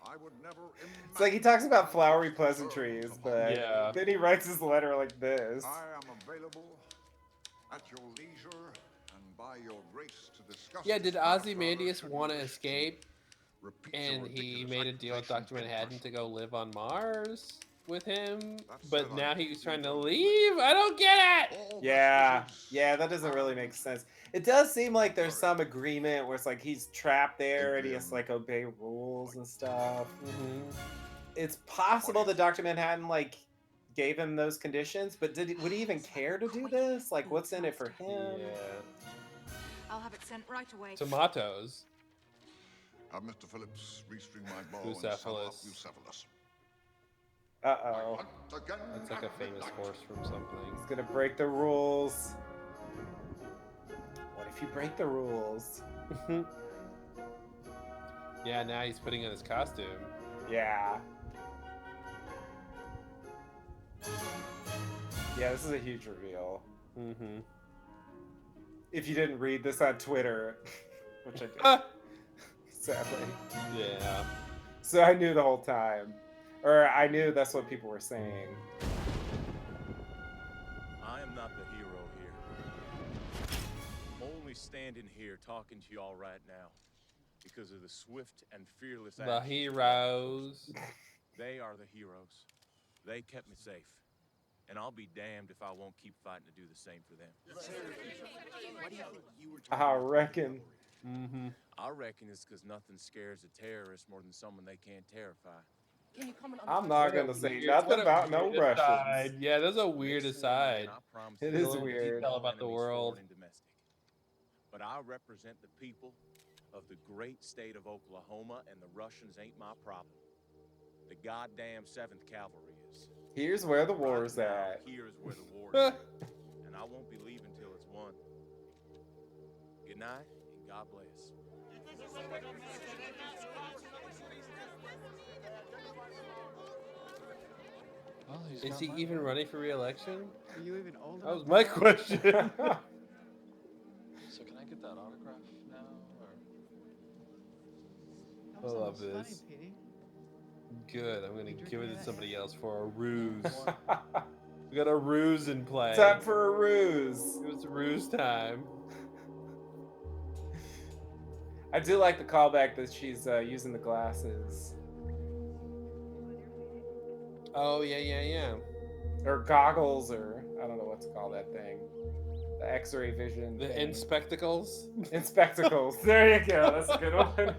I would never imagine... It's like he talks about flowery pleasantries, but Yeah. then he writes his letter like this. I am available at your leisure and by your grace to discuss... Yeah, did this matter Ozymandias further, want to should you wish escape? repeat your And he ridiculous made a deal with Dr. accusations in Manhattan to person. go live on Mars with him, That but said, now I he's trying to don't leave? I don't get it! All Yeah, that is yeah, that doesn't really make sense. It does seem like there's some agreement where it's like he's trapped there and he has to like obey rules and stuff. Mm-hmm. It's possible that Dr. Manhattan like gave him those conditions, but would he even care to do this? Like, what's in it for him? Yeah. I'll have it sent right away. Tomatoes. Have Mr. Phillips restring my bow and Bucephalus. sell off Bucephalus. Uh-oh. Once again That's like a at famous midnight. horse from something. He's gonna break the rules. What if you break the rules? Yeah, now he's putting on his costume. Yeah. Yeah, this is a huge reveal. Mm-hmm. If you didn't read this on Twitter, which I did, Ah! sadly. Yeah. So I knew the whole time. Or I knew that's what people were saying. I am not the hero here. I'm only standing here talking to y'all right now because of the swift and fearless The actions of heroes. They are the heroes. They kept me safe. And I'll be damned if I won't keep fighting to do the same for them. I reckon. Mm-hmm. I reckon it's because nothing scares a terrorist more than someone they can't terrify. Can you comment on I'm not gonna say nothing What a about no weird Russians. aside. Yeah, that's a weird Next to one man, aside. I promise It you is a little weird. detail About the enemies, world. foreign and domestic. But I represent the people of the great state of Oklahoma, and the Russians ain't my problem. The goddamn 7th Cavalry is. Here's where the Right war's now, at. Here's where the war is at. And I won't be leaving till it's won. Good night, and God bless. Well, he's Is got he my even vote. running for re-election? Are you even old That enough was to my vote? question. So can I get that autograph now, or? That I was love almost funny, this. Petey. Good. I'm gonna You drinking give it any to of that somebody yet? else for a ruse. We got a ruse in play. Time for a ruse. It was ruse time. I do like the callback that she's using the glasses. Oh yeah. Or goggles, or I don't know what to call that thing. The X-ray vision. The thing. inspectacles. In spectacles. There you go. That's a good one.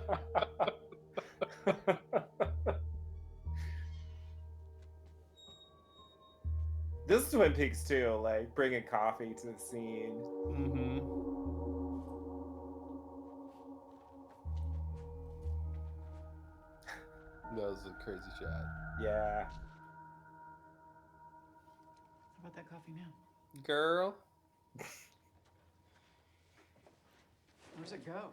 This is Twin Peaks too, like bringing coffee to the scene. Mm-hmm. That was a crazy shot. Yeah. How about that coffee now? Girl. Where's it go?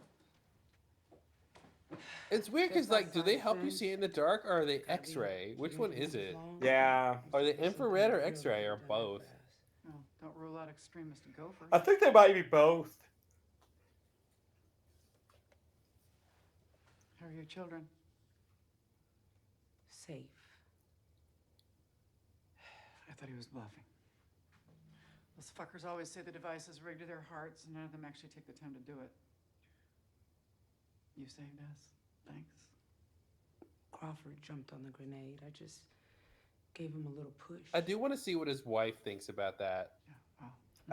It's weird because, Guess I'll like, do they find help you things. see in the dark or are they Gotta be X-ray? Which keeping one things is it? along. Yeah. Are they Sometimes infrared or I feel X-ray like or I've done both? fast. Oh, don't rule out extremist gopher. I think they might be both. How are your children? Safe. I thought he was bluffing. Those fuckers always say the device is rigged to their hearts, and none of them actually take the time to do it. You saved us. Thanks. Crawford jumped on the grenade. I just gave him a little push. I do want to see what his wife thinks about that. Yeah,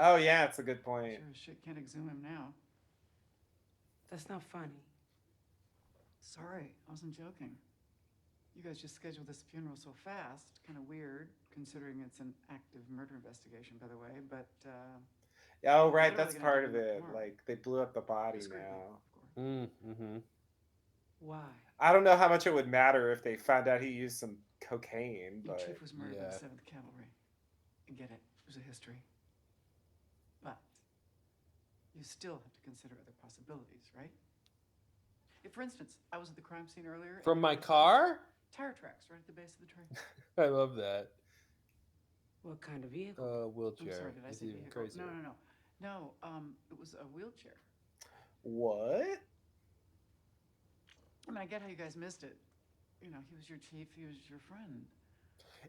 wow. Oh yeah, it's a good point. Sure as shit can't exhume him now. That's not funny. Sorry, I wasn't joking. You guys just scheduled this funeral so fast. Kind of weird, considering it's an active murder investigation, by the way. But Oh right, literally that's gonna part do of it it. tomorrow. Like they blew up the body Discreetly, now. of course. Mm-hmm. Why? I don't know how much it would matter if they found out he used some cocaine, Your but chief was murdered by yeah. the 7th Cavalry. I get it. There's a history. But you still have to consider other possibilities, right? If, for instance, I was at the crime scene earlier. and From you my noticed car? Tire tracks right at the base of the tree. I love that. What kind of vehicle? Wheelchair. I'm sorry, did I It's say even vehicle? crazier. No, it was a wheelchair. what? I mean, I get how you guys missed it. You know, he was your chief, he was your friend.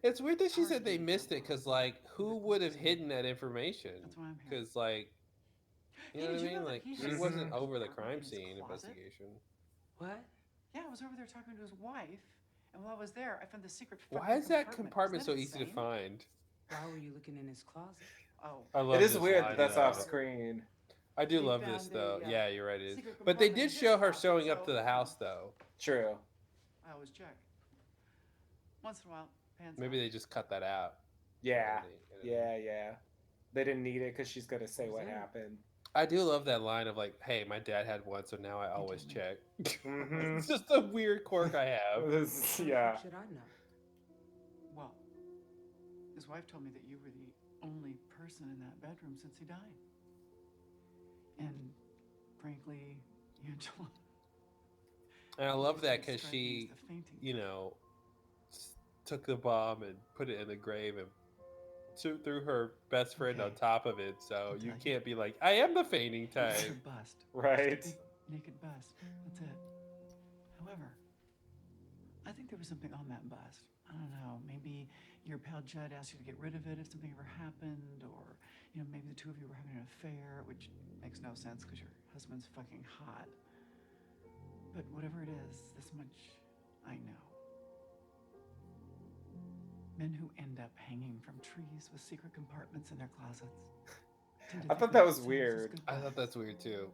It's weird that she Hard said to they do missed that. it because, like, who would have hidden that information? That's why I'm here. Because, like, you know Hey, what I did you mean? know that Like, he she has wasn't a over the compartment crime in his scene closet? investigation. What? Yeah, I was over there talking to his wife, and while I was there, I found the secret. Why is that fucking compartment so Isn't that easy to insane? find? Why were you looking in his closet? Oh, I love It is this weird line, that that's though. off screen. I do They love found this, though. a, Yeah, you're right. It is. secret But they compartment did in show his her closet, showing up so, to the house, though. True. I always check. Once in a while, pans Maybe out. they just cut that out. Yeah. Editing. Yeah. They didn't need it because she's gonna say what Who's that? happened. I do love that line of like, "Hey, my dad had one, so now I always me. check." Mhm. It's just a weird quirk I have. This- How the yeah. fuck should I know? Well, his wife told me that you were the only person in that bedroom since he died. And frankly, Angela. And I you love used to that because describe me she, as the fainting you type. know, took the bomb and put it in the grave and threw her best friend on Okay. top of it. So I'll you tell you. can't be like, "I am the fainting It was type." her bust. Right. Just a big naked bust. That's it. However, I think there was something on that bust. I don't know. Maybe your pal Judd asked you to get rid of it if something ever happened, or maybe the two of you were having an affair, which makes no sense because your husband's fucking hot. But whatever it is, this much I know. Men who end up hanging from trees with secret compartments in their closets. tend to I think thought of that was themselves as weird. good I thought guys. that's weird too.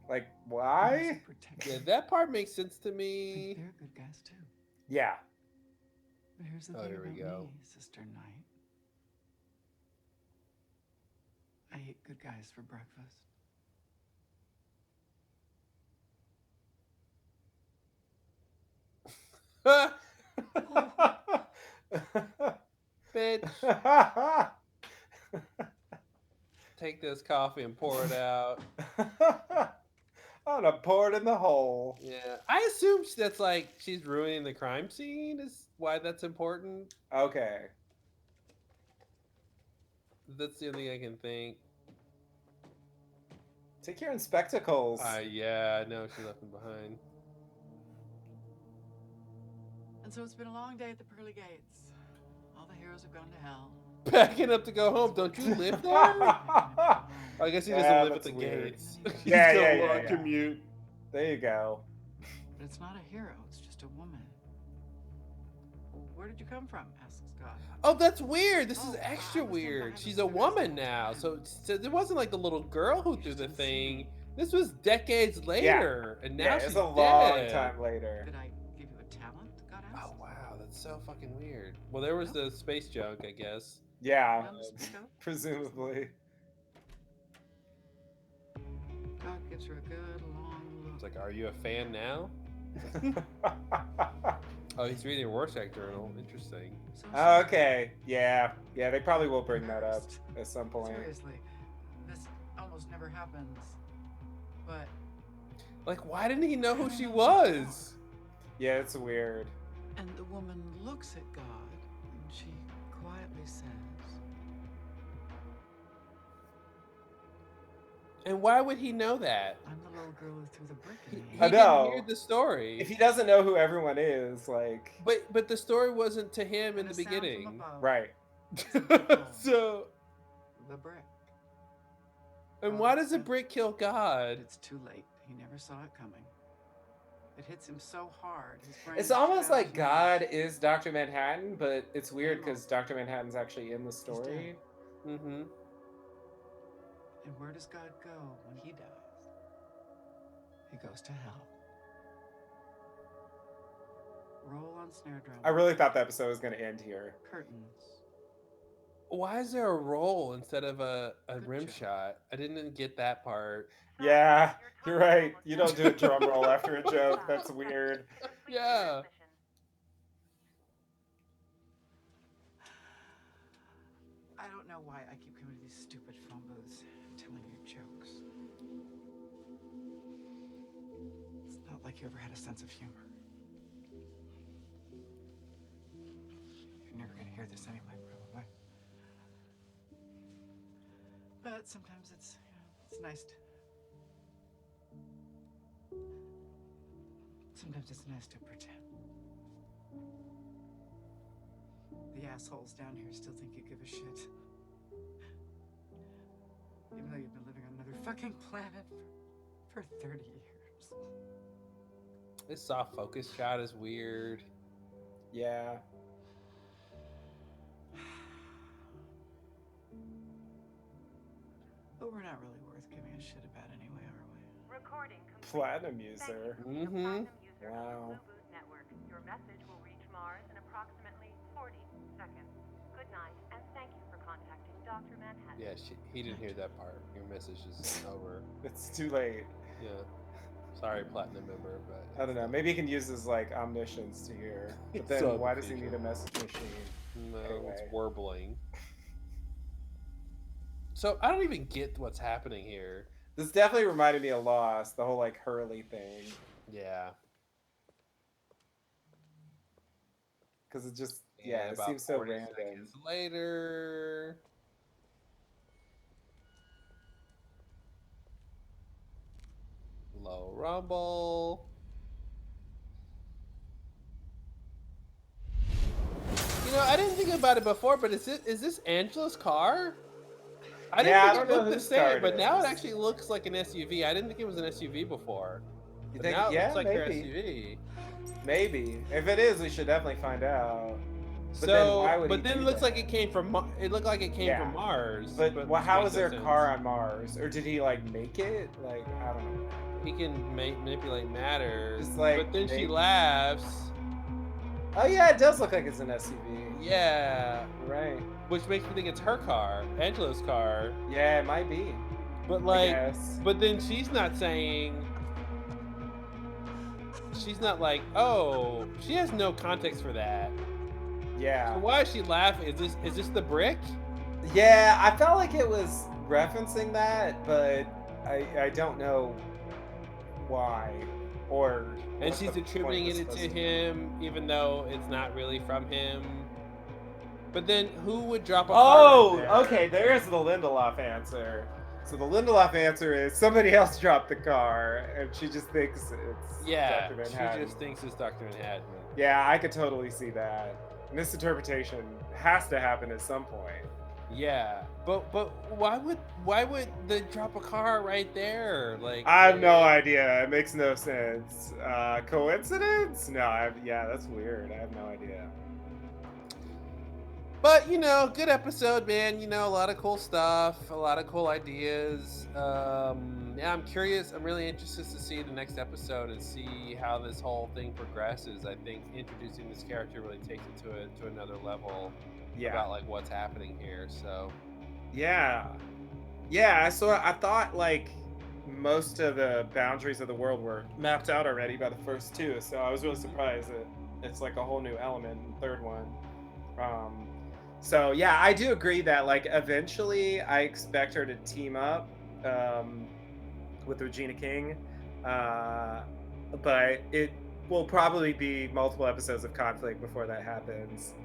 Like Guys who why? protect Yeah, you. that part makes sense to Think me. they're good guys too. Yeah. But here's the Oh, thing here we about go. me, Sister Knight. I eat good guys for breakfast. Bitch, take this coffee and pour it out. I'm gonna pour it in the hole. Yeah, I assume that's like she's ruining the crime scene. Is why that's important. Okay. That's the only thing I can think. Take care in spectacles. Yeah, I know she left him behind. And so it's been a long day at the pearly gates. All the heroes have gone to hell. Packing up to go home. Don't you live there? I guess he doesn't live at the weird. gates. Yeah, He's yeah, got a yeah, long yeah. commute. There you go. But it's not a hero, it's just a woman. Well, where did you come from? Asks God. Oh, that's weird. This is Oh, extra I was weird. behind She's the a scenes woman the whole now. time. So it wasn't like the little girl who You threw just the didn't see thing. me. This was decades later. And now Yeah, she's it's a long dead. time later. Did I give you a talent? God asks. Oh, wow. That's so fucking weird. Well, there was the space junk, I guess. Yeah, None to speak of? presumably. God gives her a good long look. It's like, are you a fan now? Oh, he's reading a Rorschach journal. Interesting. So Okay, yeah, they probably will bring that up at some point. seriously, this almost never happens. But Like, why didn't he know who she was? Yeah, it's weird. and the woman looks at God and she quietly says, And why would he know that? "I'm the little girl who threw the brick at me." He I didn't know. hear the story. If he doesn't know who everyone is, like, But the story wasn't to him in And the a sound from beginning. above, right? So, The brick. and why does a brick kill God? But it's too late. He never saw it coming. It hits him so hard. His brain It's almost like shatters. God is Dr. Manhattan, but it's weird because Dr. Manhattan's actually in the story. Mm-hmm. And where does God go when he dies? He goes to hell. Roll on snare drum. I really thought the episode was going to end here. Curtains. Why is there a roll instead of a Good rim job. shot? I didn't get that part. Yeah, you're right. You don't do a drum roll after a joke. That's weird. Yeah. I don't know why I keep coming to these stupid phone booths and telling you jokes. It's not like you ever had a sense of humor. You're never gonna hear this anyway, probably. But sometimes it's, it's nice to... Sometimes it's nice to pretend. The assholes down here still think you give a shit. Even though you've been living on another fucking planet for 30 years. This soft focus shot is weird. Yeah. But we're not really worth giving a shit about anyway, are we? Recording complete. Platinum user. Thank you. The Mm-hmm. Platinum user Wow. of the Blue Boot Network. Your message will reach Mars in approximately 40 seconds. Good night, and thank you for contacting Dr. Manhattan. Yeah, he didn't hear that part. Your message is over. It's too late. Yeah. Sorry, platinum member, but I don't know. Maybe he can use his, like, omniscience to hear. But then So why does he confusing. need a message machine? No, Anyway. it's warbling. So I don't even get what's happening here. This definitely reminded me of Lost, the whole, like, Hurley thing. Yeah. Because it just, yeah, it about seems so 40 random. seconds later. Low rumble. You know, I didn't think about it before, but is this Angela's car? I didn't Yeah, I think don't it know looked the whose car same, it but now it is. actually looks like an SUV. I didn't think it was an SUV before. You But think? now it Yeah, looks like her maybe. SUV. Maybe. If it is, we should definitely find out. But then So, why would but he then do it looks that? like it came from. It looked like it came Yeah. from Mars. But well, how makes is no there a sense. car on Mars? Or did he, like, make it? Like, I don't know. He can manipulate matter. Just, like, but then she maybe- laughs. Oh, yeah, it does look like it's an SUV. Yeah, Right. which makes me think it's her car, Angela's car. Yeah, it might be. But I like, guess. but then she's not saying. She's not like, oh, she has no context for that. Yeah. So why is she laughing? Is this the brick? Yeah, I felt like it was referencing that, but I don't know why or. And what she's the point attributing was it to supposed him, even though it's not really from him. But then who would drop a car right there? Okay, there's the Lindelof answer. So the Lindelof answer is somebody else dropped the car, and she just thinks it's Yeah, Dr. Manhattan. she just thinks it's Dr. Manhattan. Yeah, I could totally see that. Misinterpretation has to happen at some point. Yeah, but why would they drop a car right there? Like, I have no idea. It makes no sense. Coincidence? No, yeah, that's weird. I have no idea. But good episode, man. A lot of cool stuff, a lot of cool ideas. Yeah, I'm curious. I'm really interested to see the next episode and see how this whole thing progresses. I think introducing this character really takes it to another level about like what's happening here. So yeah. So I thought like most of the boundaries of the world were mapped out already by the first two. So I was really surprised that it's like a whole new element in the third one. So yeah, I do agree that like eventually I expect her to team up with Regina King, but it will probably be multiple episodes of conflict before that happens.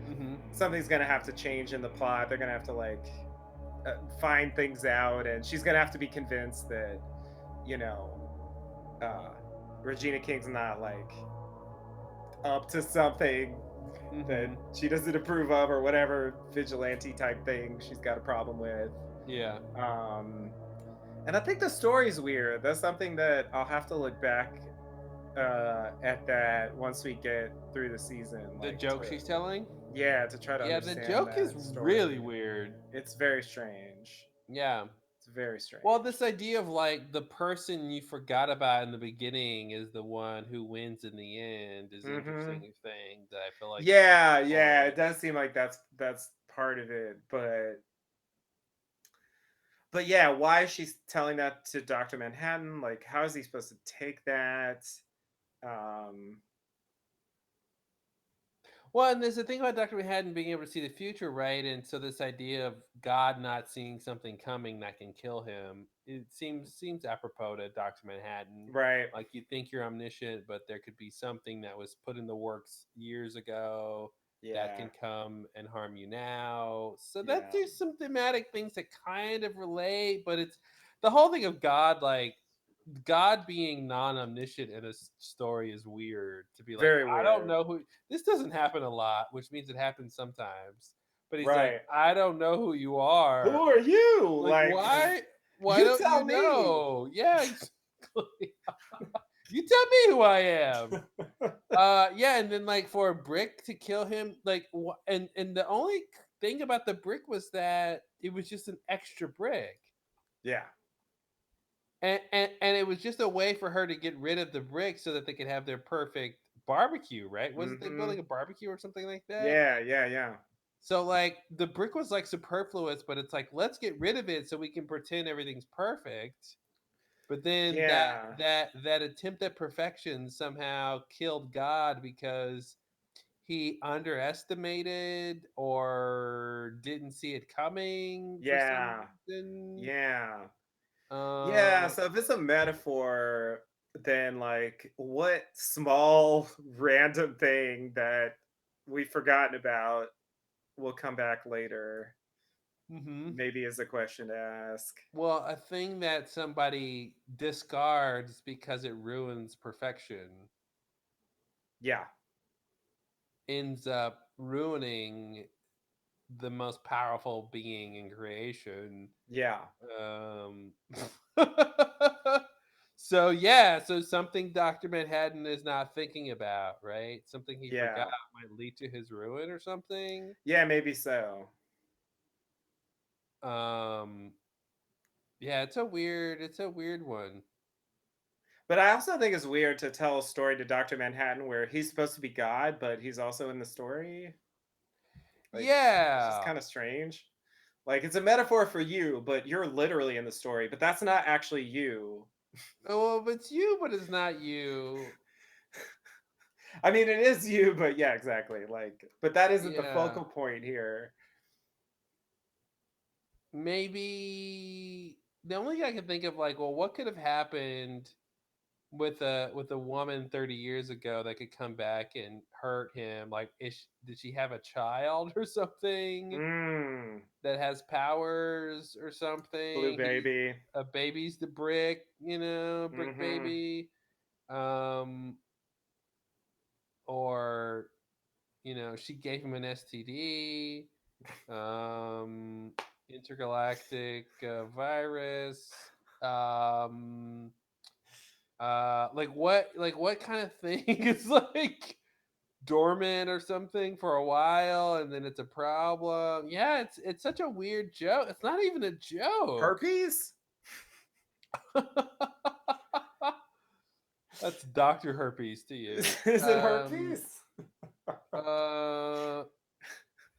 Something's gonna have to change in the plot. They're gonna have to like find things out, and she's gonna have to be convinced that Regina King's not like up to something that she doesn't approve of, or whatever vigilante type thing she's got a problem with. Yeah. And I think the story's weird. That's something that I'll have to look back at that once we get through the season. The joke she's telling? Yeah, to try to understand. Yeah, the joke is really weird. It's very strange. Yeah. It's very strange. Well, this idea of like the person you forgot about in the beginning is the one who wins in the end is an interesting thing that I feel like. Yeah, it does seem like that's part of it, but yeah, why is she telling that to Dr. Manhattan? Like, how is he supposed to take that? Well, and there's the thing about Dr. Manhattan being able to see the future, right? And so this idea of God not seeing something coming that can kill him, it seems apropos to Dr. Manhattan. Right. Like you think you're omniscient, but there could be something that was put in the works years ago that can come and harm you now. So that there's some thematic things that kind of relate, but it's the whole thing of God, like God being non-omniscient in a story is weird. To be like, Very I don't weird. know who. This doesn't happen a lot, which means it happens sometimes. But he's Right. like, I don't know who you are. Who are you? Like, why? Why you don't tell you me. know? Yeah, exactly. You tell me who I am. Yeah, and then like for a brick to kill him, like, and the only thing about the brick was that it was just an extra brick. Yeah. And it was just a way for her to get rid of the brick so that they could have their perfect barbecue, right? Wasn't they building a barbecue or something like that? Yeah. So like the brick was like superfluous, but it's like let's get rid of it so we can pretend everything's perfect. But then that attempt at perfection somehow killed God because he underestimated or didn't see it coming for some reason. Yeah, so if it's a metaphor, then like what small random thing that we've forgotten about will come back later? Maybe is a question to ask. Well, a thing that somebody discards because it ruins perfection ends up ruining the most powerful being in creation. So something Dr. Manhattan is not thinking about, right? Something he forgot might lead to his ruin or something. Yeah, maybe so. Yeah, it's a weird one. But I also think it's weird to tell a story to Dr. Manhattan where he's supposed to be God, but he's also in the story. Like, it's just kind of strange. Like it's a metaphor for you, but you're literally in the story, but that's not actually you. Oh, well, it's you, but it's not you. I mean, it is you, but yeah, exactly. Like, but that isn't the focal point here. Maybe the only thing I can think of, like, well, what could have happened with a woman 30 years ago that could come back and hurt him. Like, did she have a child or something that has powers or Blue something? baby. A baby's the brick, brick Mm-hmm. baby. Um, or she gave him an STD, intergalactic virus. Um, like what kind of thing is like dormant or something for a while and then it's a problem? Yeah, it's such a weird joke. It's not even a joke. Herpes? That's Dr. Herpes to you. Is it herpes? Uh,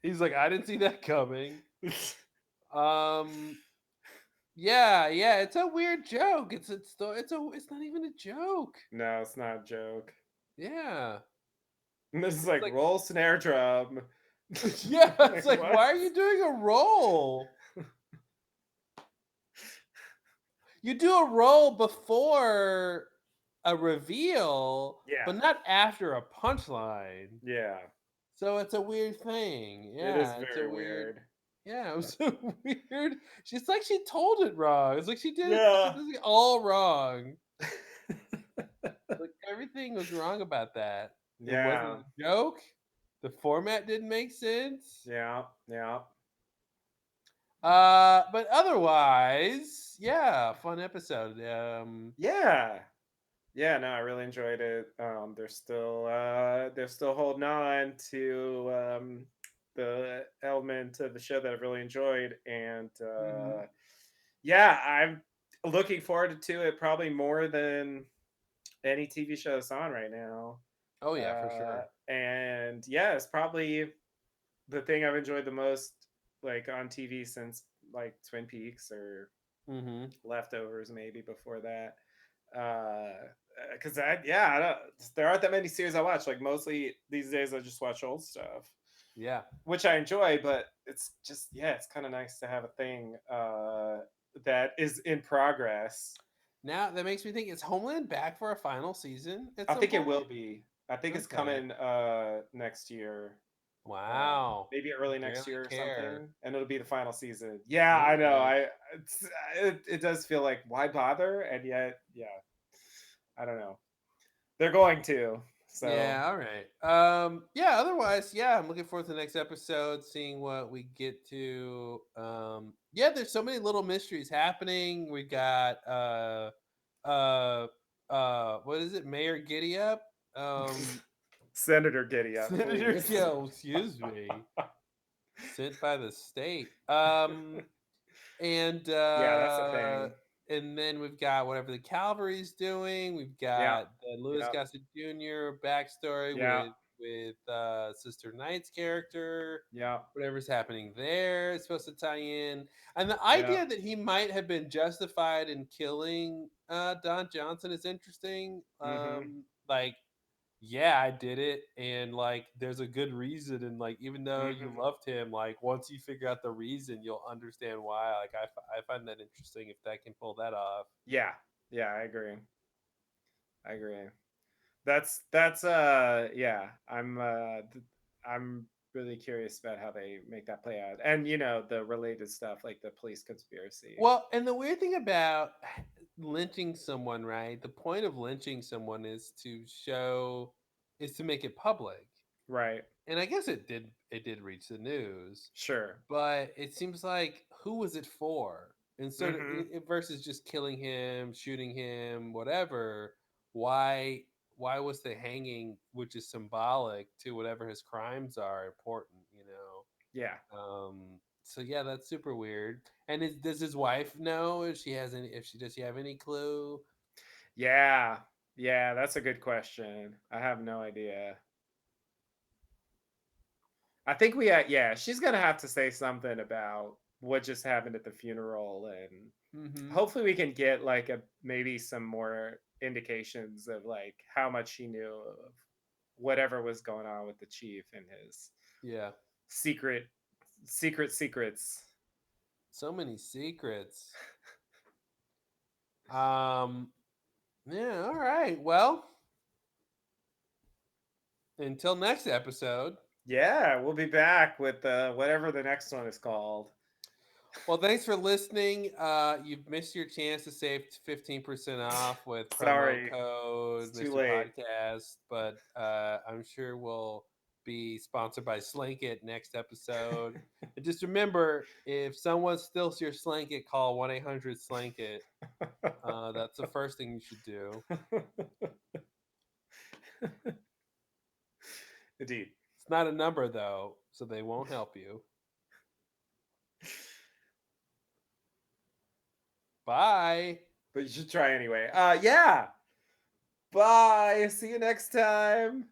he's like, I didn't see that coming. Yeah, it's a weird joke. It's not even a joke. No, it's not a joke. Yeah. And this is like roll snare drum. Yeah, it's like, what? why are you doing a roll? You do a roll before a reveal, Yeah. but not after a punchline. Yeah. So it's a weird thing. Yeah, It is it's very a weird. Yeah, it was so weird. She's like, she told it wrong. It's like she did Yeah. it all wrong. Like everything was wrong about that. It Yeah. wasn't a joke. The format didn't make sense. Yeah. Yeah. But otherwise, yeah, fun episode. Yeah. Yeah, no, I really enjoyed it. They're still holding on to the element of the show that I've really enjoyed, and yeah, I'm looking forward to it probably more than any TV show that's on right now. Oh yeah, for sure. And yeah, it's probably the thing I've enjoyed the most, like on TV since like Twin Peaks or Leftovers, maybe before that. Because I don't, there aren't that many series I watch. Like mostly these days, I just watch old stuff. Yeah, which I enjoy, but it's just it's kind of nice to have a thing that is in progress. Now that makes me think, is Homeland back for a final season? I think it will be. I think it's coming next year. Wow. Maybe early next year or care. something, and it'll be the final season. Yeah, I know. It does feel like, why bother? And yet, yeah, I don't know. They're going to. So yeah, all right. Yeah, otherwise, yeah, I'm looking forward to the next episode, seeing what we get to. Yeah, there's so many little mysteries happening. We got what is it? Mayor Giddeyup? Senator Giddeyup. Senator please. Giddeyup, excuse me. Sent by the state. And yeah, that's the thing. And then we've got whatever the Calvary's doing. We've got the Louis Gossett Jr. backstory with Sister Knight's character. Yeah. Whatever's happening there is supposed to tie in. And the idea that he might have been justified in killing Don Johnson is interesting. Like, yeah, I did it, and like there's a good reason, and like even though you loved him, like once you figure out the reason, you'll understand why. Like I find that interesting if that can pull that off. Yeah, I agree. That's yeah. I'm really curious about how they make that play out, and the related stuff like the police conspiracy. Well, and the weird thing about lynching someone, right? The point of lynching someone is to make it public. Right. And I guess it did reach the news. Sure. But it seems like, who was it for? And so versus just killing him, shooting him, whatever, why was the hanging, which is symbolic to whatever his crimes are, important, Yeah. So yeah, that's super weird. And does his wife know if she has any? Does she have any clue? Yeah, that's a good question. I have no idea. I think she's gonna have to say something about what just happened at the funeral, and hopefully we can get like maybe some more indications of like how much she knew of whatever was going on with the chief and his secrets. So many secrets. Yeah, all right. Well, until next episode. Yeah, we'll be back with whatever the next one is called. Well, thanks for listening. You've missed your chance to save 15% off with promo Sorry. code It's too Mr. late. Podcast, but I'm sure we'll be sponsored by Slanket next episode. And just remember, if someone steals your Slanket, call 1-800-SLANKET. That's the first thing you should do. Indeed. It's not a number, though, so they won't help you. Bye. But you should try anyway. Yeah. Bye. See you next time.